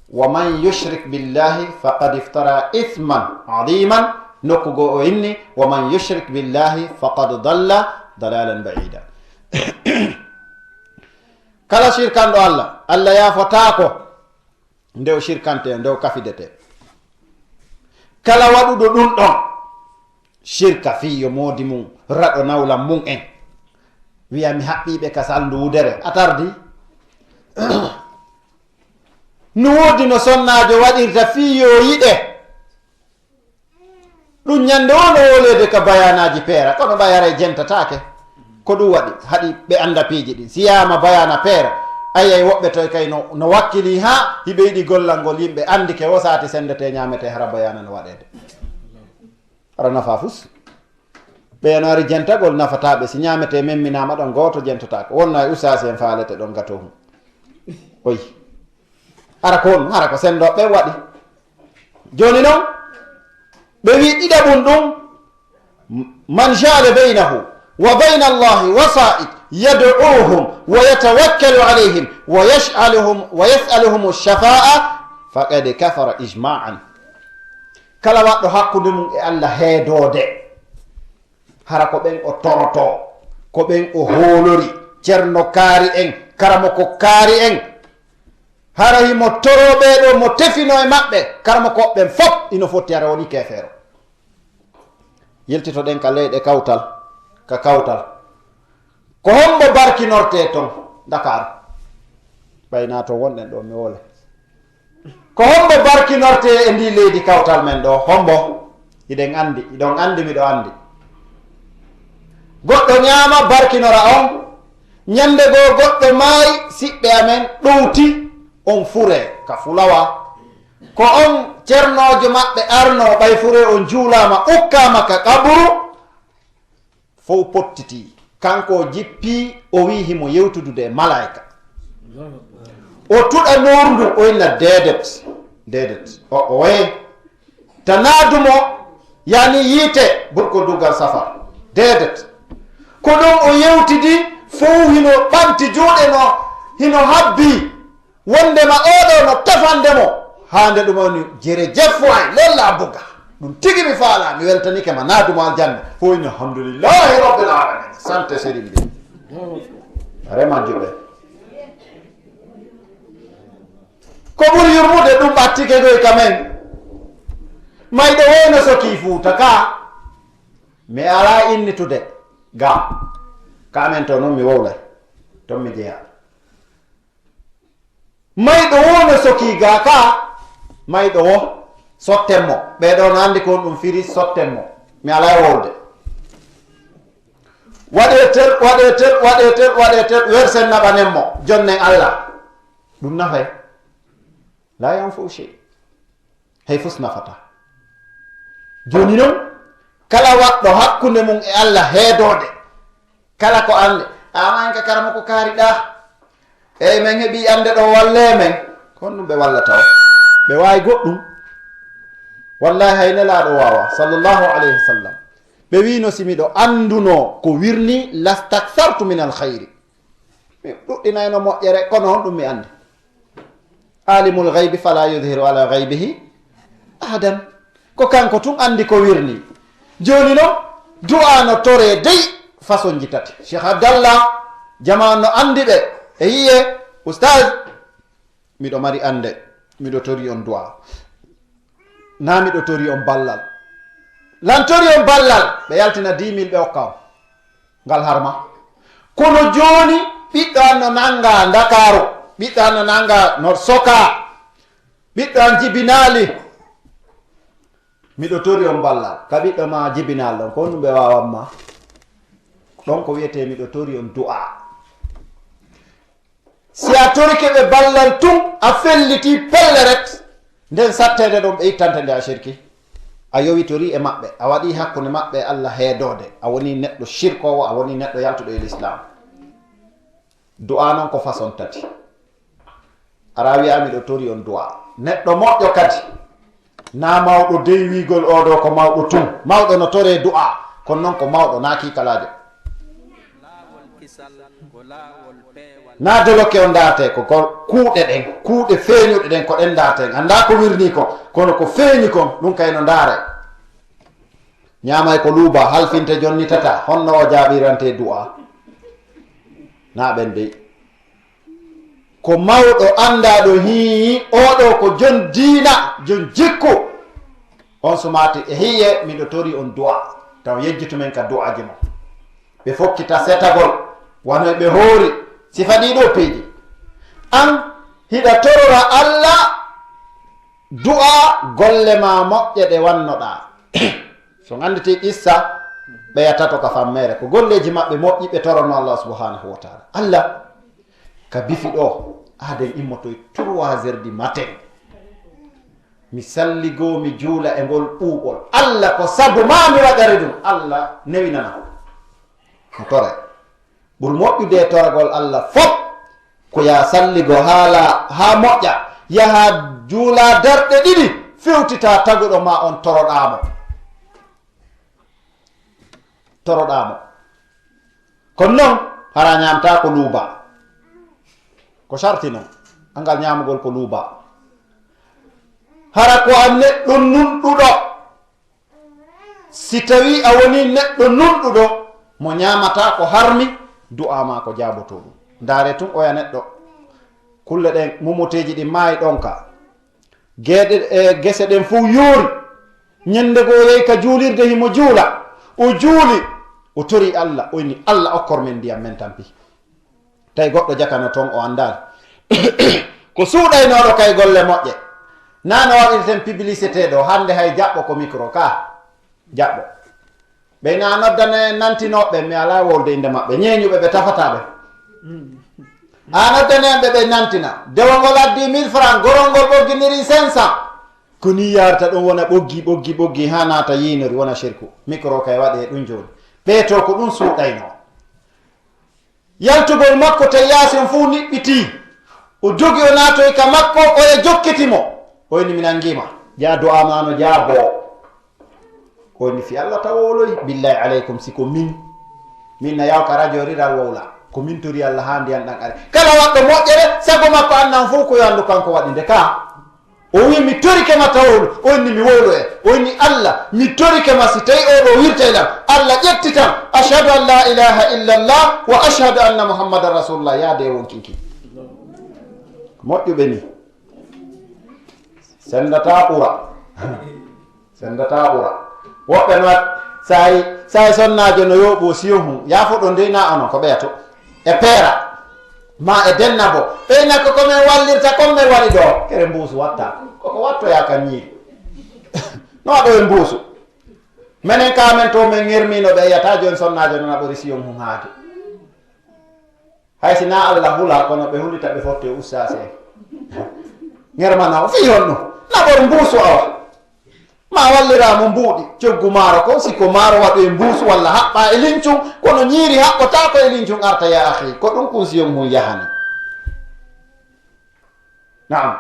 wa man yushrik billahi faqad iftara ithman adiman nokkugo o inni wa man yushrik billahi faqad dalla dalalan ba'ida. kala shirkanɗo allah yafotako nde o shirkante nde o kafidete. kala waɗuɗo ɗum ɗon shirka fiyo modi mum raɗo nawlam mum en wiya mi haɓɓiɓe ka salndu wudere a tardi no wodi no sonnajo waɗirta fiyo yiɗe ɗum ñande o no wolede ka bayanaji peera kono ɓayare jentatake ko ɗum waɗi haɗi ɓe anda piiji ɗin siyama bayana peera ayay woɓɓe toy kay no wakkili ha hiɓe yiɗi gollal ngol yimɓe andi ke wosati sendete ñamete hara bayana no waɗede hara nafa fus ɓeyano ari jentagol nafataɓe si ñamete memminama ɗon goto jentatako wonno e usasi en faalete ɗon gato hum oyi ara ko on hara ko sendoɓe waɗi joni noon ɓe wi ɗiɗaɓum ɗum man jale baynahu wa bayna allahi wasa'id yad'uhum wa yatawakkalu alayhim wa yas'aluhum ash-shafa'a faqad kafara ijma'an. kala waɗɗo hakkude mum e allah heedode hara ko ɓen o toroto ko ɓen o hoolori ceerno kaari en karamo ko kaari en hara himo toroɓeɗo mo tefino e maɓɓe karamo koɓɓen fof ino fotti ara woni kefeero. yeltitoɗen ka leyɗe kawtal ka kawtal ko hombo barkinorte ton Dakar ɓayna to wonɗen ɗo mi wole ko hombo barkinorte e ndi leydi kawtal men ɗo hombo iɗen andi iɗon andi miɗo andi goɗɗo ñaama barkinora on ñande goo goɗɗo maayi siɓɓe amen ɗowti on fure ka fulawa ko on ceernojo maɓɓe arno ɓay fure on juulama ukkama ka kaburu fof pottiti kanko jippi o wi himo yewtudude e malaika o tuɗa nurndu o inna dedet o waye tanadumo yani yiite burko dugal safar dedet ko ɗum o yewtidi fof hino ɓamti juuɗe no hino habbi wondema oɗo no tefandemo hande ɗum woni jere jeffoy lolla buga ɗum tigi mi faala mi weltanike ma nadumo aljanna fo ina alhamdulillahi rabbil alamin sante serim mbi reman juɓe ko ɓuri yurmude ɗum ɓattike ɗoy kamen mayɗo woyno soki fuuta ka mi ala innitude ga kamen to noon mi wowlay ton mi jeeya mayɗo wono soki ga ka mayɗo wo sottenmo ɓeɗo no andi kon ɗum firi sottenmo mi ala wowde waɗe tel wersen naɓanenmo jonnen allah ɗum nafay la yanfo chey hay fus nafata joni noon kala waɗɗo hakkunde mum e allah heedode kala ko ande amanka karama ko kaariɗa eyyi men heeɓi ande ɗo walle men kon ɗum ɓe wallata o ɓe wawi goɗɗum wallahi hay nelaɗo wawa sallllahu alayhi wa sallam ɓe wino simiɗo anduno ko wirni lastakthartu min alkhayri mi ɗuɗɗinayno moƴƴere kono on ɗum mi andi alimul ghaybi fala yudhiru ala ghaybihi ahadan ko kanko tun andi ko wirni joni no du'a no tore dey façon ji tati cheikh abdallah jaman no andi ɓe e yiye oustaz miɗo mari ande miɗo tori on du'a na miɗo tori on ballal lantori on ballal ɓe yaltina 10 000 ɓe hokka on ngal harma kono joni ɓiɗɗo an no nanga Dakaru ɓiɗɗo an no nanga no soka ɓiɗɗo an jibinali miɗo tori on ballal ka ɓiɗɗo ma jibinal ɗon ko ɗum ɓe wawanma ɗon ko wiyete miɗo tori on du'a si a torike ɓe ballal tun a felliti pelleret nden sattede ɗon ɓe ittante nde a shirki a yowitori e maɓɓe a waɗi hakkude maɓɓe e allah heedode a woni neɗɗo shirkowo a woni neɗɗo yaltuɗo e l'islam du'a noon ko façon tati ara wiya miɗo tori on du'a neɗɗo moƴƴo kadi na mawɗo dey wigol oɗo ko mawɗo tun mawɗo no tore du'a kono noon ko mawɗo na kikalajo na doloke o ndate ko kuuɗe ɗen kuuɗe feeñuɗe ɗen ko ɗen ndaten anda ko wirni ko kono ko feeñi kon ɗum kayno ndaare ñamay ko luuba halfinte jonni tata honno o jaaɓirante du'a na ɓen dey ko mawɗo andaɗo hii oɗo ko jon diina jon jikku on sumati e hiye miɗo tori on du'a taw yejjitumen ka du'aji mo ɓe fokkita setagol wano ɓe hoori sifa ɗiɗo peeji an hiɗa torora allah du'a golle ma moƴƴe ɗe wannoɗa so ganditi qissa ɓeyatato ka fammere ko golleji maɓɓe moƴƴi ɓe torono allah subhanahu wa taala allah ka bifi ɗo aden immoto 3 du matin mi salligo mi juula e ngol ɓuuɓol allah ko sabu ma mi waɗari ɗum allah newinana mo tore ɓuri moƴƴude e toragol allah fof ko ya salligo haala ha moƴƴa yaha juula darɗe ɗiɗi fewtita taguɗo ma on toroɗamo kono noon hara ñamta ko luuba ko sarti noon angal ñamugol ko luuba hara ko a neɗɗo nunɗuɗo si tawi a woni neɗɗo nunɗuɗo mo ñamata ko harmi du'a ma ko jaaboto ɗum ndaare tun oya neɗɗo kulle ɗen mumoteji ɗi maayi ɗon ka gese ɗen fuu yoori ñande goo yehi ka juulirde himo juula o juuli o tori Allah o inni Allah okkor men ndiyam men tampi tawi goɗɗo jakano toon o andali ko suuɗaynoɗo kay golle moƴƴe nano waɗirten publicité ɗo hande hay jaɓɓo ko micro ka jaɓɓo ɓe na noddane nantinoɓe mi ala wolde inde maɓɓe ñeñuɓe ɓe tafataɓe a noddaneɓe ɓe nantina dewol ngol addi 1000 francs gorol ngol ɓogginiri 500 ko ni yarta ɗum wona ɓoggi ha nata yinori wona shirku micro kay waɗe ɗum joni ɓeeto ko ɗum suuɗayno yaltugol makko te yasin fuu niɓɓiti o jogi o natoy ka makko oye jokkitimo oyni mi nangima ja du'a mano ja bo oyni fi Allah taw woloy billahi aleykum siko min na yaw ka radio riral wowla ko min tori Allah ha ndiyan ɗan are kala waɗɗo moƴƴere sago makko annan fuu ko yandu kanko waɗi nde ka o wi mi torike ma tawolu onni mi wowlo onni Allah mi torike ma si tawi oɗo wirtaylam Allah ƴettitam ashhadu an la ilaha illa Allah wa ashhadu anna muhammadan rasulullah yaade wonkinki moƴƴuɓe ni sendata ɓura woɓɓe no wat sayi sonnajo no yoɓo siyohum yafoɗo ndeyna onon ko ɓeeto e peera ma e denna bo ɓeyna koko min wallirta comme min waɗi ɗo kere mbuusu watta koko wattoya ka ñiiri no waɗo e mbuusu minen kamen to min ŋirmino ɓe yiyata joni sonnajo nona ɓori siyom hum haade hay sina Allah hula kono ɓe hulita ɓe fotte ustase ŋermana o fi hon ɗum naɓor mbuusu awa ma walliramo mbuuɗi coggu maaro ko siko maaro waɗo e mbuusu walla haɓɓa e lincum kono ñiiri haɓɓota ko e lincum arta ya ahi ko ɗum kusiyom mum yahani naam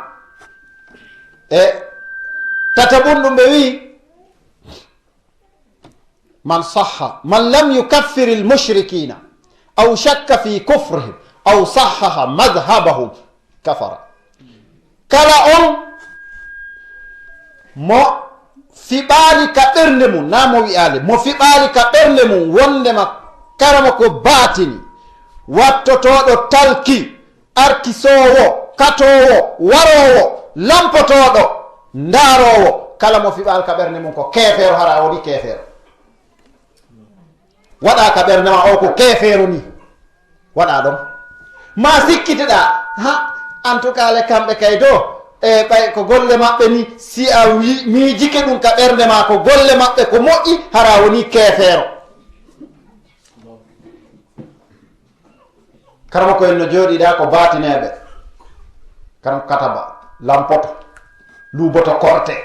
e tata ɓunɗum ɓe wi man lam yukaffir almushrikina aw shakka fi kufrihim aw sahaha madhabahum kafara kala on mo fiɓaali ka ɓernde mum na mo wi'aali mo fiɓaali ka ɓernde mum wondema karama ko baatini wattotoɗo talki arkisowo katowo warowo lampotoɗo ndaarowo kala mo fiɓaali ka ɓernde mum ko keefeero hara woni keefeero waɗa ka ɓernde ma o ko keefeero ni waɗa ɗon ma sikkiteɗa ha en tout cas le kamɓe kay do e ɓay ko golle maɓɓe ni si a miijike ɗum ka ɓernde ma ko golle maɓɓe ko moƴƴi hara woni keefeero karama koyen no jooɗiɗa ko baatineɓe karam kataba lampoto luuboto korte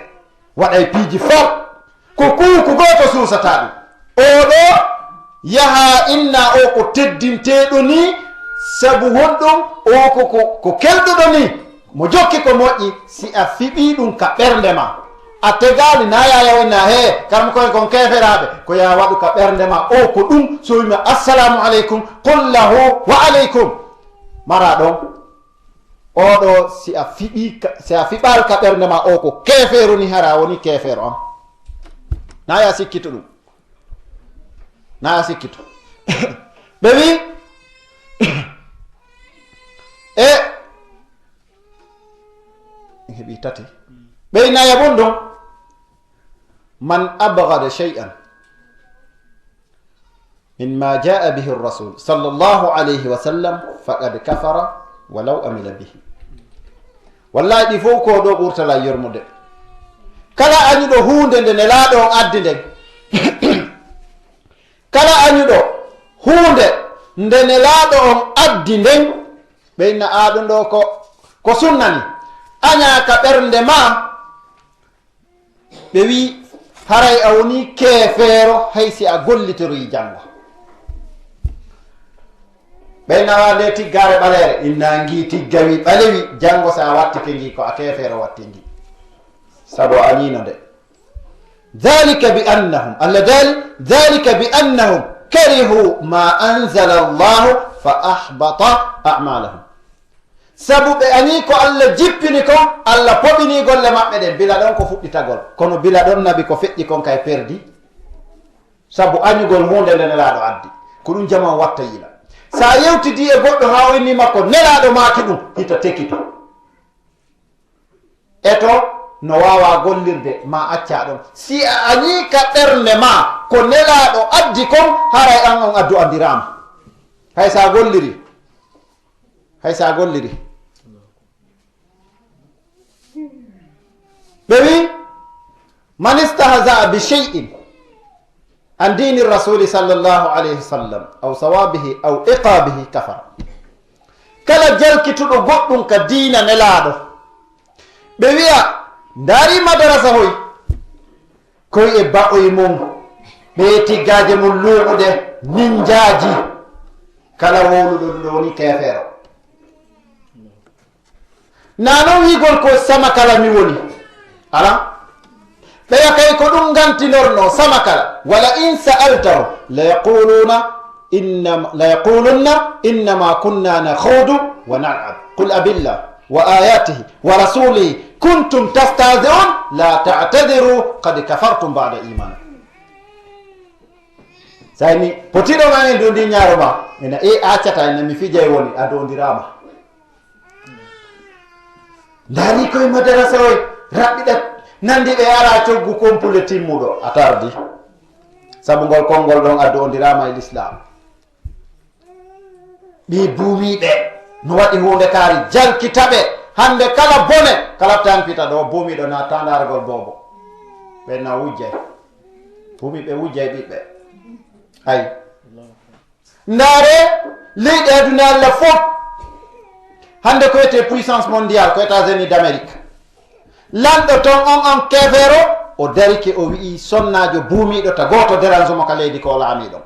waɗay piiji fol ko kuuku gooto suusata ɗum oɗo yaha inna o ko teddinteɗo ni sabu honɗum o ko kelɗuɗo ni mo jokki ko moƴƴi si a fiɓi ɗum ka ɓernde ma a tegali na yayawina he karam koye kon keferaɓe ko ya waɗu ka ɓernde ma o ko ɗum so wima assalamu aleykum qul lahu wa aleykum mara ɗon oɗo si a fiɓal ka ɓernde ma o ko keferu ni hara woni kefeero on naya sikkito ɗum naya sikkito ɓe wi e heɓi tati ɓeynaya ɓon ɗon man abgada shay'an mimma jaa bihi rasul sallllahu alayhi wa sallam faqad kafara walaw amila bihi wallahi ɗi fof ko ɗo ɓurtala yormude kala añuɗo hunde nde nelaɗo on addi nden kala añuɗo hunde nde nelaɗo on addi nden ɓeyna aɗum ɗo ko sunnani aña ka ɓernde ma ɓe wi haray a woni keefeero hay si a gollitoroyi janngo ɓe nawa nde tiggare ɓalere inna ngi tiggawi ɓalewi jango sa wattike ngi ko a kefeero watti ngi sabo anino nde dhalika bi annahum allah dali dhalika bi annahum karihu ma anzala allahu fa ahbata a'malahum sabu ɓe ani ko allah jippini kon allah poɓini golle maɓɓe ɗen bila ɗon ko fuɗɗitagol kono bila ɗon nabi ko feƴƴi kon kay perdi sabu añugol hunde nde nelaɗo addi ko ɗum jaman watta yila sa yewtidi e goɗɗo ha o inni makko nelaɗo maki ɗum hita tekito eto no wawa gollirde ma acca ɗon si a ani ka ɓernde ma ko nelaɗo addi kon haray an on addu andirama hay sa golliri ɓe wi man istahza bi shay'in an dini rasuli sallallahu alayhi wa sallam aw sawabihi aw iqabihi kafara kala jalkituɗo goɗɗum ka diina nelaɗo ɓe wiya ndaari madarasa hoy koy e ba'oy mum ɓe tiggaje mum luuɓuɗe ninjaji kala wowluɗo ɗum ɗo woni kefeero nanon wigol ko sama kala mi woni ala ɓeya kay ko ɗum gantinorno sama kala wala in sa'altahu la yaqulunna innama kunna nakhudu wa nal'ab qul abillah wa ayatihi wa rasulihi kuntum tastahzi'un la ta'tadiru qad kafartum ba'da iman sayni potiɗo ma en dondi ñaaro ma ena accata ene mi fijay woni a dondirama ndaari koye madarasa oy raɓɓiɗat nandi ɓe ara coggu compule timmuɗo a tardi sabu ngol konngol ɗon addu ondirama e l'islam ɓi buumiɓe no waɗi hunde kaari jalkitaɓe hande kala bone kala tampita ɗo buumiɗo na tandargol bobo ɓe na wujjay buumiɓe wujjay ɓiɓɓe ay ndaare leyɗe aduna allah fof hande ko wiyete puissance mondiale ko États-Unis d'Amérique lanɗo ton on kefeero o darike o wi'i sonnajo buumiɗo ta goto dérange mo ka leydi ko laamiɗon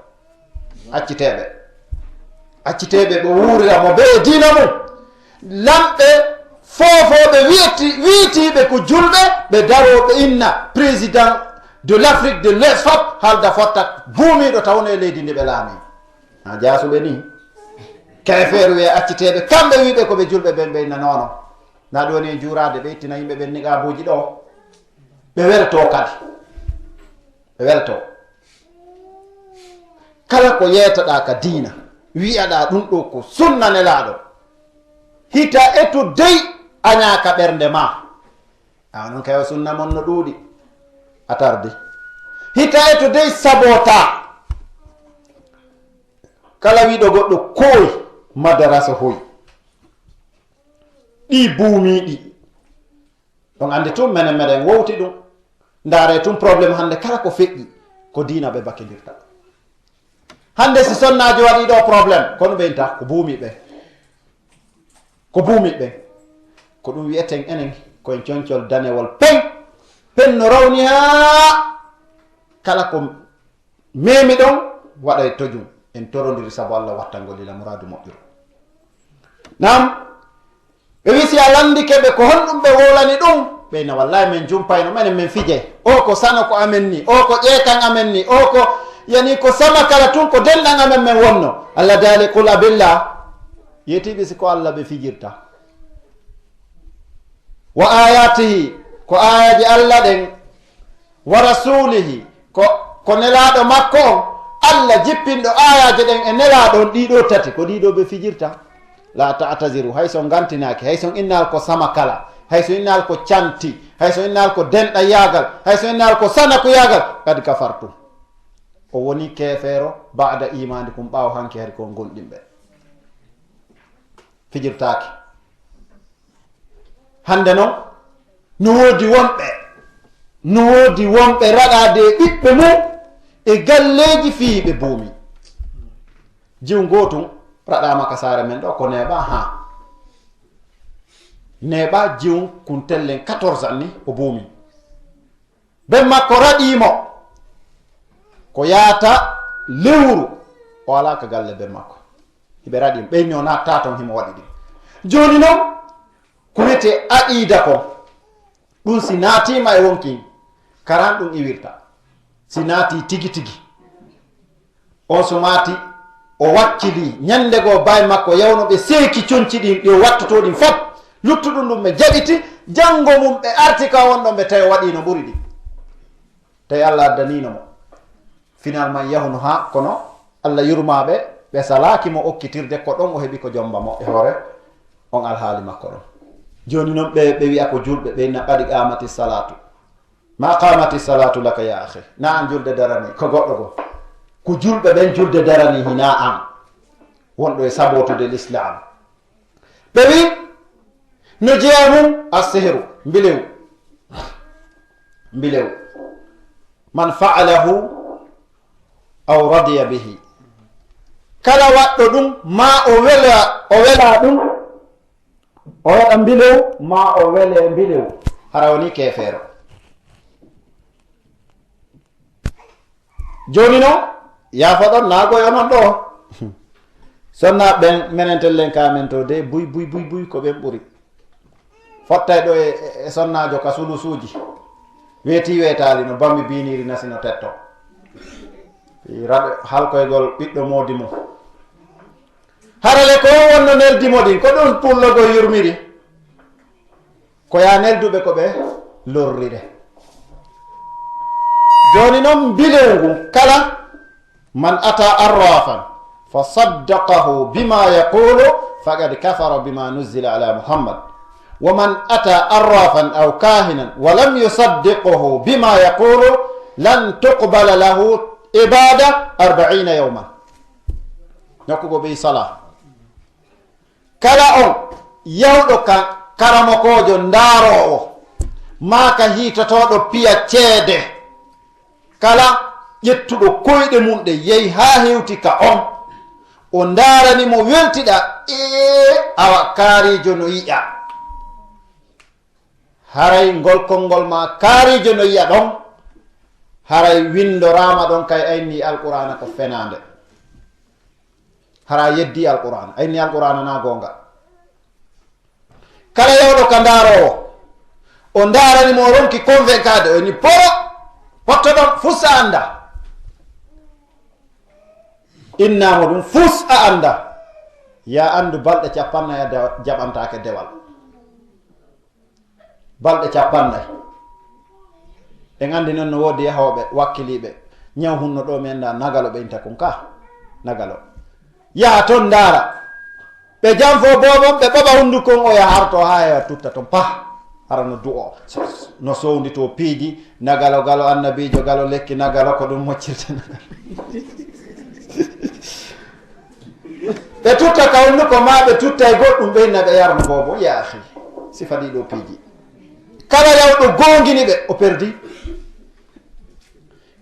acciteɓe ɓe wuurira mo be e diina mum lamɓe fofoɓe wiitiɓe ko julɓe ɓe daroɓe inna président de l'Afrique de l'Est fop halda fotta buumiɗo tawno e leydi ndi ɓe laami ha jasuɓe ni kefeero wiye acciteɓe kamɓe wiɓe koɓe julɓe ɓen ɓe inna noono na ɗo ni juurade ɓe ittina yimɓe ɓen niqabuji ɗo ɓe werto kadi ɓe werto kala ko yeetaɗa ka diina wi'aɗa ɗum ɗo ko sunna nelaɗo hita eto dey añaka ɓernde ma non kayo sunna mon no ɗuuɗi a tardi hita eto dey sabota kala wiɗo goɗɗo koy madarasa hoy ɗi buumiɗi ɗon andi tum menen meɗen wowti ɗum ndaare tum probléme hande kala ko feƴƴi ko diina ɓe bakkidirta hande si sonnaji waɗi ɗo probléme kono ɓeynta ko buumiɓe ko ɗum wiyeten enen koyen concol danewol pen no rawni ha kala ko memi ɗon waɗa e tojum en torodiri sabu allah wattangolila muradu moƴƴuru nam ɓe wisi a landike ɓe ko honɗum ɓe wolani ɗum ɓeyna wallahi min jumpayno menen min fije o ko sana ko amen ni o ko ƴeekan amen ni o ko yani ko sama kala tun ko denɗan amen men wonno allah daali qul abillah yetiɓe si ko allah ɓe fijirta wa ayatihi ko ayaji allah ɗen wa rasulihi ko nelaɗo makko on allah jippinɗo ayaji ɗen e nelaɗon ɗiɗo tati ko ɗiɗo ɓe fijirta la ta'taziru hayso gantinaki hayso innal ko sama kala hayso innal ko canti hayso innal ko denɗa yagal hayso innal ko sana ko yagal kadi kafartum o woni kefeero ba'da imani kum ɓaawo hanki hari ko gonɗinɓe fijirtaaki hande noon no woodi wonɓe raɗade ɓiɓɓe mum e galleji fiiɓe buumi jiw gotum raɗama ka saare men ɗo ko neeɓa jiw kuntellen 14 anni o buumi ben makko raɗimo ko yaata lewru o ala ka galle ben makko ɓe raɗi ɓeyni o natta ton himo waɗi ɗi joni noon ko wiyete aqida ko ɗum si naatima e wonki karan ɗum iwirta si naati tigi tigi on so maati o wakkili ñande goo baye makko yawno ɓe seeki conci ɗin ɗi o wattoto ɗin fof luttuɗum ɗum ɓe jaɓiti janngo mum ɓe arti ka wonɗon ɓe tawi o waɗi no ɓuri ɗi tawi Allah addanino mo finalement yahuno ha kono Allah yurmaɓe ɓe salaki mo okkitirde ko ɗon o heeɓi ko jomba mo e hoore on alhaali makko ɗon joni noon ɓe wiya ko julɓe ɓe naqaɗi qamati salatu ma qamati salatu laka ya akhi na an julde darani ko goɗɗo go ko julɓe ɓen julde darani hina an wonɗo e sabotude l'islam ɓe wi no jeeya mum assihru mbilew man fa'alahu aw radiya bihi kala waɗɗo ɗum ma o wela ɗum o waɗa mbilew ma o wele mbilew hara woni kefeero joni noon yafoɗon nagoyo non ɗo sonna ɓen menentellen kamen to de buy ko ɓen ɓuri fottay ɗo e sonnajo ka sulusuji weeti weetali no bambi biniri nasino tetto raɓe halkoygol ɓiɗɗo modi mum harale ko wonno neldimo ɗin ko ɗum pullogo yurmiri ko ya nelduɓe ko ɓe lorrire joni noon mbilewngu kala man ata arrafan fa saddaqahu bima yaqulu faqad kafara bima nuzila ala muhammad wa man ata arrafan aw kahinan wa lam yusaddiquhu bima yaqulu lan tuqbala lahu ibada 40 yawman nokkugo ɓey sala kala on yawɗo ka karamokojo ndaarowo maka hiitotoɗo piya ceede kala ƴettuɗo koyɗe mum ɗe yehi ha hewti ka on o ndaarani mo weltiɗa awa kaarijo no yiya haray ngol konngol ma kaarijo no yiya ɗon haray windorama ɗon kay ayni alqur'ana ko fenande hara yeddi alqur'ana ayni alqur'ana na gonga kala yawɗo ka ndaarowo o ndaarani mo ronki convaincade o ni potto ɗon fus a anda innamo ɗum fus a anda ya andu balɗe 50 jaɓantake dewal balɗe 50 en andi noon no woodi yahoɓe wakkiliɓe ñaw hunno ɗo men da nagalo ɓe inta kon ka nagalo yaha toon ndaara ɓe jam fo bobon ɓe ɓaɓa hundukon o yaha harto ha hewa tutta toon pa hara no du'o no sowndi to piiji nagalo galo annabijo galo lekki nagalo ko ɗum moccirta nagalo ɓe tutta ka hunduko ma ɓe tutta e goɗɗum ɓeyna ɓe yarno bobo ya ahi sifa ɗiɗo piiji kala yawɗo gongini ɓe o perdi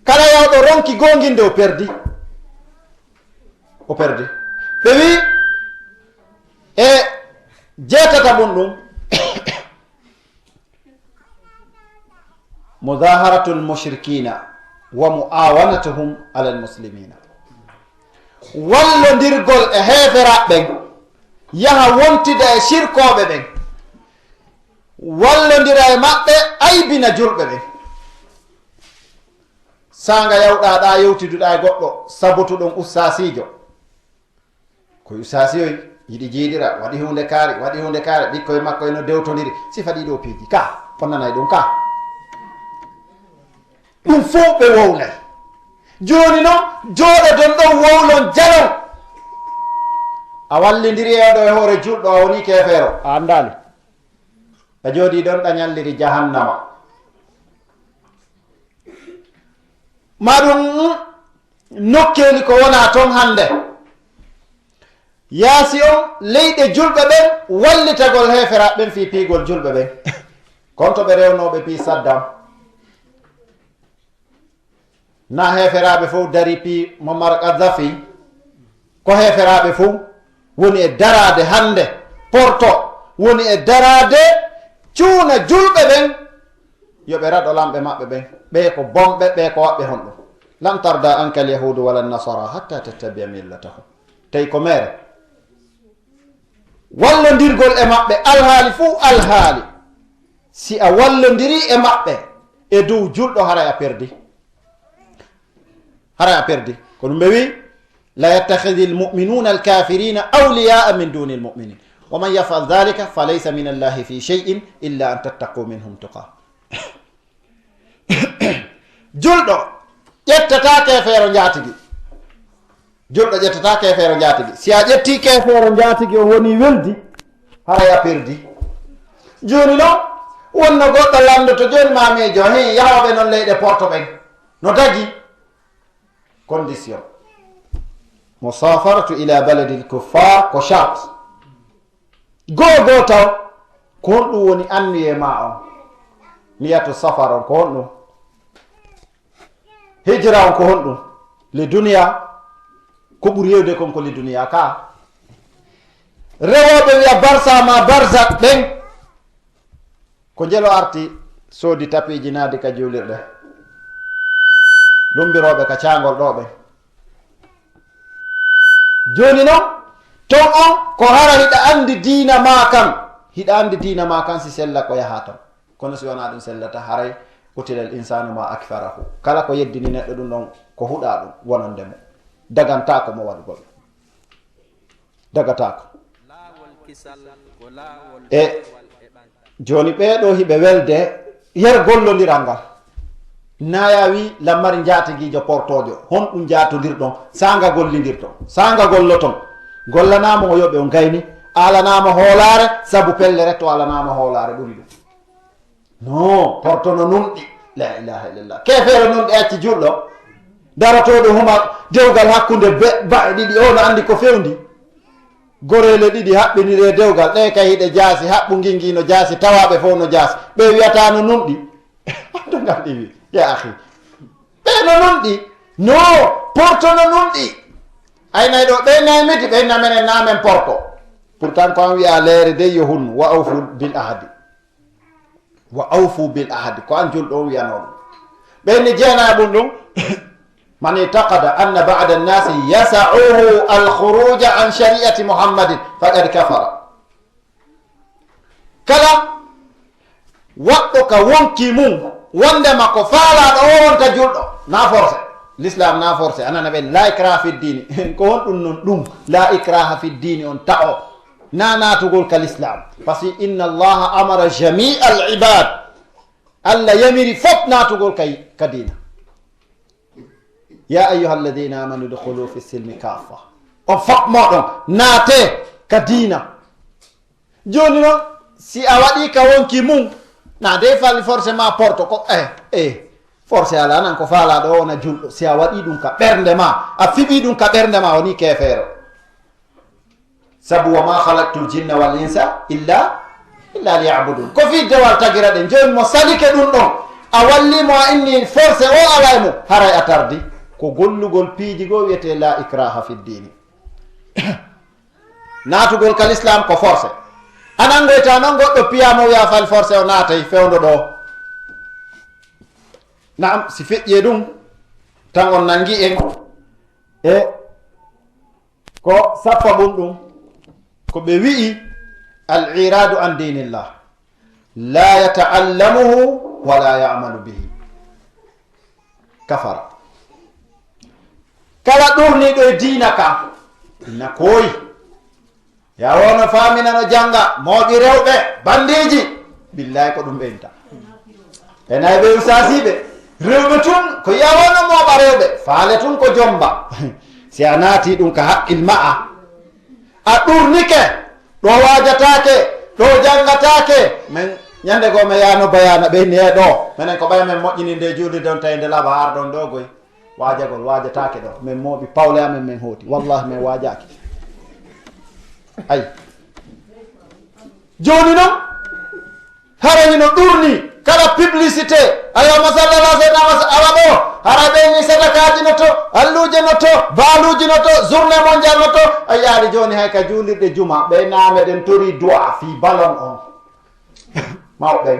kala yawɗo ronki gonginde o perdi ɓe wi e jeetata mum ɗum mudaharatu lmushrikina wa muawanatuhum ala lmuslimina wallodirgol e heeferaɓɓen yaha wontida e shirkoɓe ɓen wallodira e maɓɓe aybina julɓe ɓen sanga yawɗaɗa yewtiduɗa e goɗɗo sabotuɗon ustasijo ko ustasiyoy yiɗi jiiɗira waɗi hunde kaari ɓikkoye makko eno dewtodiri sifa ɗiɗo piiji ka fonnanayi ɗum ka ɗum fof ɓe wowlay joni noon jooɗo don ɗon wowlon jalon a wallidiri eɗo e hoore julɗo a woni kefeero a andali a jooɗi ɗon ɗañalliri jahannama maɗum nokkeli ko wona toon hande yaasi on leyɗe julɓe ɓen wallitagol heferaɓe ɓen fi piigol julɓe ɓen konto ɓe rewnoɓe pi Saddam na heferaɓe fof dari pi Muammar Gaddafi ko heferaɓe fof woni e darade hande porto woni e darade cuuna julɓe ɓen yoɓe raɗo lamɓe maɓɓe ɓen ɓe ko bomɓe ɓe ko waɓɓe honɗum lan tarda anka al yahudu wala nasara hatta tattabia millatahum tawi ko mere wallondirgol e maɓɓe alhaali fuu alhaali si a wallondiri e maɓɓe e dow julɗo haray a perdi ko ɗum ɓe wi la yattakhidi almuminuna alkafirina awliyaa min duni almuminin wa man yafal dhalika fa laysa min allahi fi cheyin illa an tattaqu minhum tuqa julɗo ƴettata kefeero jaatigi si a ƴetti kefeero jaatigi o woni weldi haray a perdi joni noon wonno goɗɗo landoto joni mamijo he yahoɓe noon leyɗe porto ɓen no dagi condition musafaratu ila baladi lkuffar ko charte goo taw ko honɗum woni anniye ma on niyatu safar on ko honɗum hijra on ko honɗum le duniya ko ɓuri yewde kon ko le duniya ka rewoɓe wiya barsa ma barzak ɓen ko jelo arti soodi tapiji naadi ka juulirɗe lumbiroɓe ka cangol ɗo ɓen joni noon ton on ko hara hiɗa andi diina ma kan si sella ko yaha ton kono si wona ɗum sellata haray utilal insanu ma akfarahu kala ko yeddini neɗɗo ɗum ɗon ko huɗa ɗum wonande mo dagantako mo waɗugol dagatako e joni ɓeɗo hiɓe welde yer gollodiral ngal naya wi lammari jaatigijo portojo honɗum jatodirɗon sanga gollidirton sanga golloton gollanama o yoɓe o gayni alanama hoolare saabu pellere to alanama hoolare ɓuri ɗum non porto no nunɗi la ilaha illallah kefere nunɗi acci julɗo daratoɗo huma dewgal hakkude bae ɗiɗi o no andi ko fewndi gorele ɗiɗi haɓɓinire dewgal ɗe kay hiɗe jaasi haɓɓu ginguino jaasi tawaɓe fof no jaasi ɓe wiyata no nunɗi to ngarɗi wi ya ahi ɓe no nunɗi no porto no nunɗi aynayi ɗo ɓe namiti ɓe namenen namen porto pourtant ko an wiya leere de yo hunnu wa awfu bil ahadi ko an julɗo on wiyano ɗum ɓenni jeena ɗum ɗum man itaqada anna ba'da an-nasi yas'uhu al-khuruj an shari'ati Muhammadin faqad kafara kala waɗɗo ka wonki mum wondema ko faalaɗo o wonta julɗo na forcé l'islam na forcé anana ɓen la ikraha fi ddini ko won ɗum noon ɗum la ikraha fi ddini on ta'o na natugol kal islam par ce que inna allaha amara jami al ibad allah yamiri fof natugol ka dina ya ayuha alladina amanu udkhulu fi silmi kafa on fof moɗon naate ka dina joni noon si a waɗi ka wonki mum na de falli forcément porto ko forcé ala nan ko faalaɗo o wona julɗo si a waɗi ɗum ka ɓernde ma a fiɓi ɗum ka ɓernde ma woni kefeero sabu wa ma halaktu ljinna wal insa illa liyabudun ko fi dewal tagira ɗen joni mo salike ɗum ɗon a wallimo a inni forcé o ala e mum haray a tardi ko gollugol piiji goo wiyete la ikraha fi ddini natugol kal islam ko forcé anangoyta noon goɗɗo piyamo wiya fal forcé o naatay fewdo ɗo naam si feƴƴe ɗum tan on nangi en e ko sappa ɓum ɗum ko ɓe wi'i al iradu an dinillah la yata'allamuhu wala ya'malu bihi kafara kala ɗurniɗo e diina kam inna koyi ya wono famina no janga mawɓi rewɓe bandiji billahi ko ɗum ɓenta e nayi ɓe usasiɓe rewɓe tun ko yawono moɓa rewɓe faale tun ko jomba si a naati ɗum ka haqqil ma'a a ɗurnike ɗo wajatake ɗo jangatake min ñande goo mi yano bayana ɓeyni e ɗo minen ko ɓay men moƴƴini nde juulde don tawi nde laaɓa har ɗon ɗo goy wajagol wajatake ɗo min mooɓi pawle amen min hooti wallahi min wajaki ay joni noon harani no ɗurni kala publicité ayoma sallallah sayyidina ala ɗo hara ɓeyni sadakaji no to alluje no to baaluji no to journée mondial no to a yaari joni hay ka juulirɗe juma ɓe naame ɗen tori doa fi ballon on mawɓen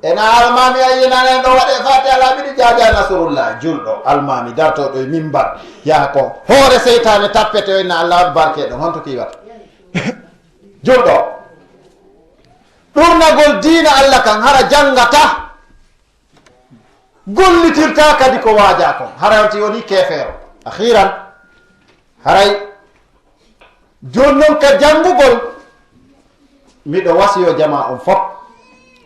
ena almami ayinanen ɗo waɗe fate ala ɓiɗi jaja nasrullah julɗo almami dartoɗo e mimbar yaha ko hoore seytane tappete o inna allah waɗi barke ɗon honto kiwata julɗo ɗurnagol diina allah kan hara jangata gollitirta kadi ko waaja kon haranti woni kefeero akhiran haray joni noon ka jangugol miɗo wasiyo jama on fop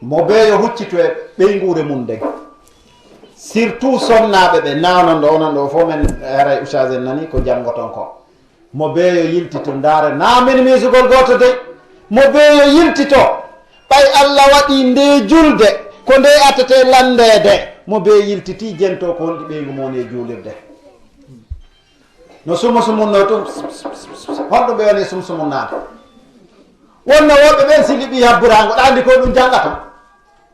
mo beeyo huccito e ɓeygure mum ndeng surtout sonnaɓe ɓe nanon ɗo onon ɗo fo men haray usage en nani ko jangoton ko mo beeyo yiltito ndaare namin misugol goto de mo beeyo yiltito ɓay allah waɗi nde julde ko nde atete landede mo beeyo yiltiti jento ko honɗi ɓeygu mon e juulirde no sumusumunno tum honɗum ɓe woni sumsumunnade wonno woɓɓe ɓen sili ɓi habburago ɗa andi ko ɗum jangata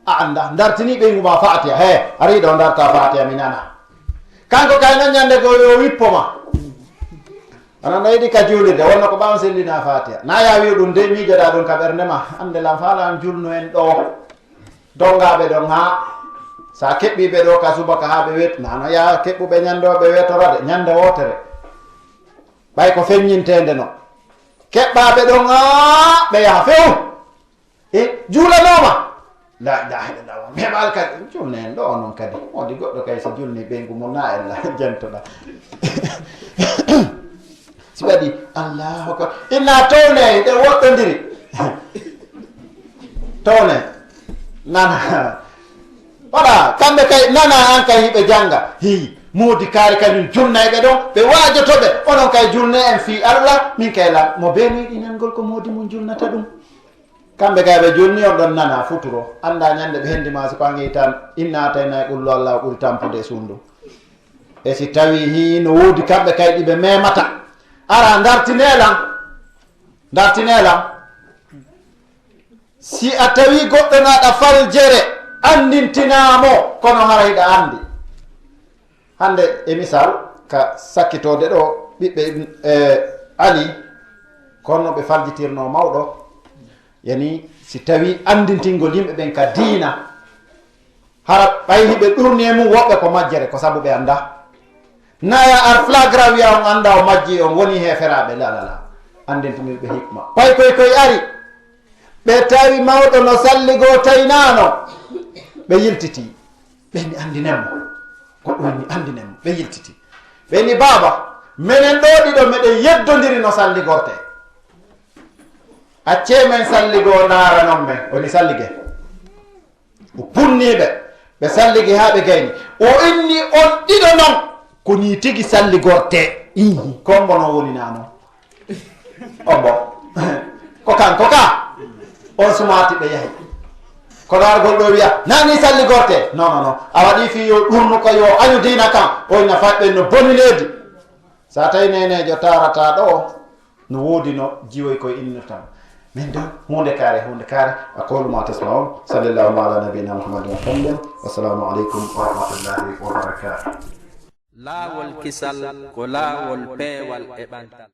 a anda dartini ɓeygu ma fatiha he ari ɗo darta fatiha mi nana kanko kay noon ñande ko yo wippoma onon no yiɗi ka juulirde wonno ko ɓawn sellina fatiha na ya wi ɗum de miijoɗa ɗum ka ɓernde ma ande lam faala julno en ɗo dongaɓe ɗon ha sa keɓɓiɓe ɗo ka subaka ha ɓe wet nano ya keɓɓuɓe ñande o ɓe wetorade ñande wotere ɓay ko feññintede no keɓɓaɓe ɗon a ɓe yaha few e juulanoma la ilaha illallah heɓal kadi julne en ɗo onon kadi odi goɗɗo kay so julni ɓeygu mum na ella jentoɗa si waɗi allahu akbar inna towne ɗe woɗɗodiri towne nana waɗa kamɓe kay nana an kay hiɓe janga hi moodi kaari kañum julnayɓe ɗon ɓe waajotoɓe onon kay julne en fi allah min kayla mo be meeɗi nangol ko moodi mum julnata ɗum kamɓe kay ɓe julni on ɗon nana futuro anda ñande ɓe hendima so pangi tan inna tayna e ɓullo allah ɓuuri tampude sundu e si tawi hi no woodi kamɓe kay ɗiɓe memata ara dartinelam si a tawi goɗɗo naɗa faljere andintinamo kono hara hiɗa andi hande e misal ka sakkitode ɗo ɓiɓɓe ali kono ɓe faljitirno mawɗo yani si tawi andintingol yimɓe ɓen ka diina hara ɓay hiɓe ɗurni e mum woɓɓe ko majjere ko saabu ɓe anda naya ar flagra wiya on anda o majji on woni heferaɓe lalala andintinirɓe hikma pay koy ari ɓe tawi mawɗo no salligo taynano ɓe yiltiti ɓeni andinenmo goɗɗoni andinenmo ɓe yiltiti ɓeni baba minen ɗo ɗiɗo meɗen yeddodiri no salligorte acce men salligo daranon men woni sallige o punniɓe ɓe salligi ha ɓe gayni o inni on ɗiɗo non ko ni tigi salligorte kombo no woni nano ombo ko ka on sumati ɓe yahi kono argol ɗo wiya nani salligorte non a waɗi fi yo ɗurnu ko yo añu dina kam on nafaɓe no boni leydi sa tawi nenejo tarata ɗo no woodi no jiwoy koye innirtam min do hunde kaare aqulu ma tasmaun sallallahu ala nabiyina muhammadin wa sallam wassalamu aleykum wa rahmatullahi wa barakatuh laawol kisal ko laawol peewal e ɓantal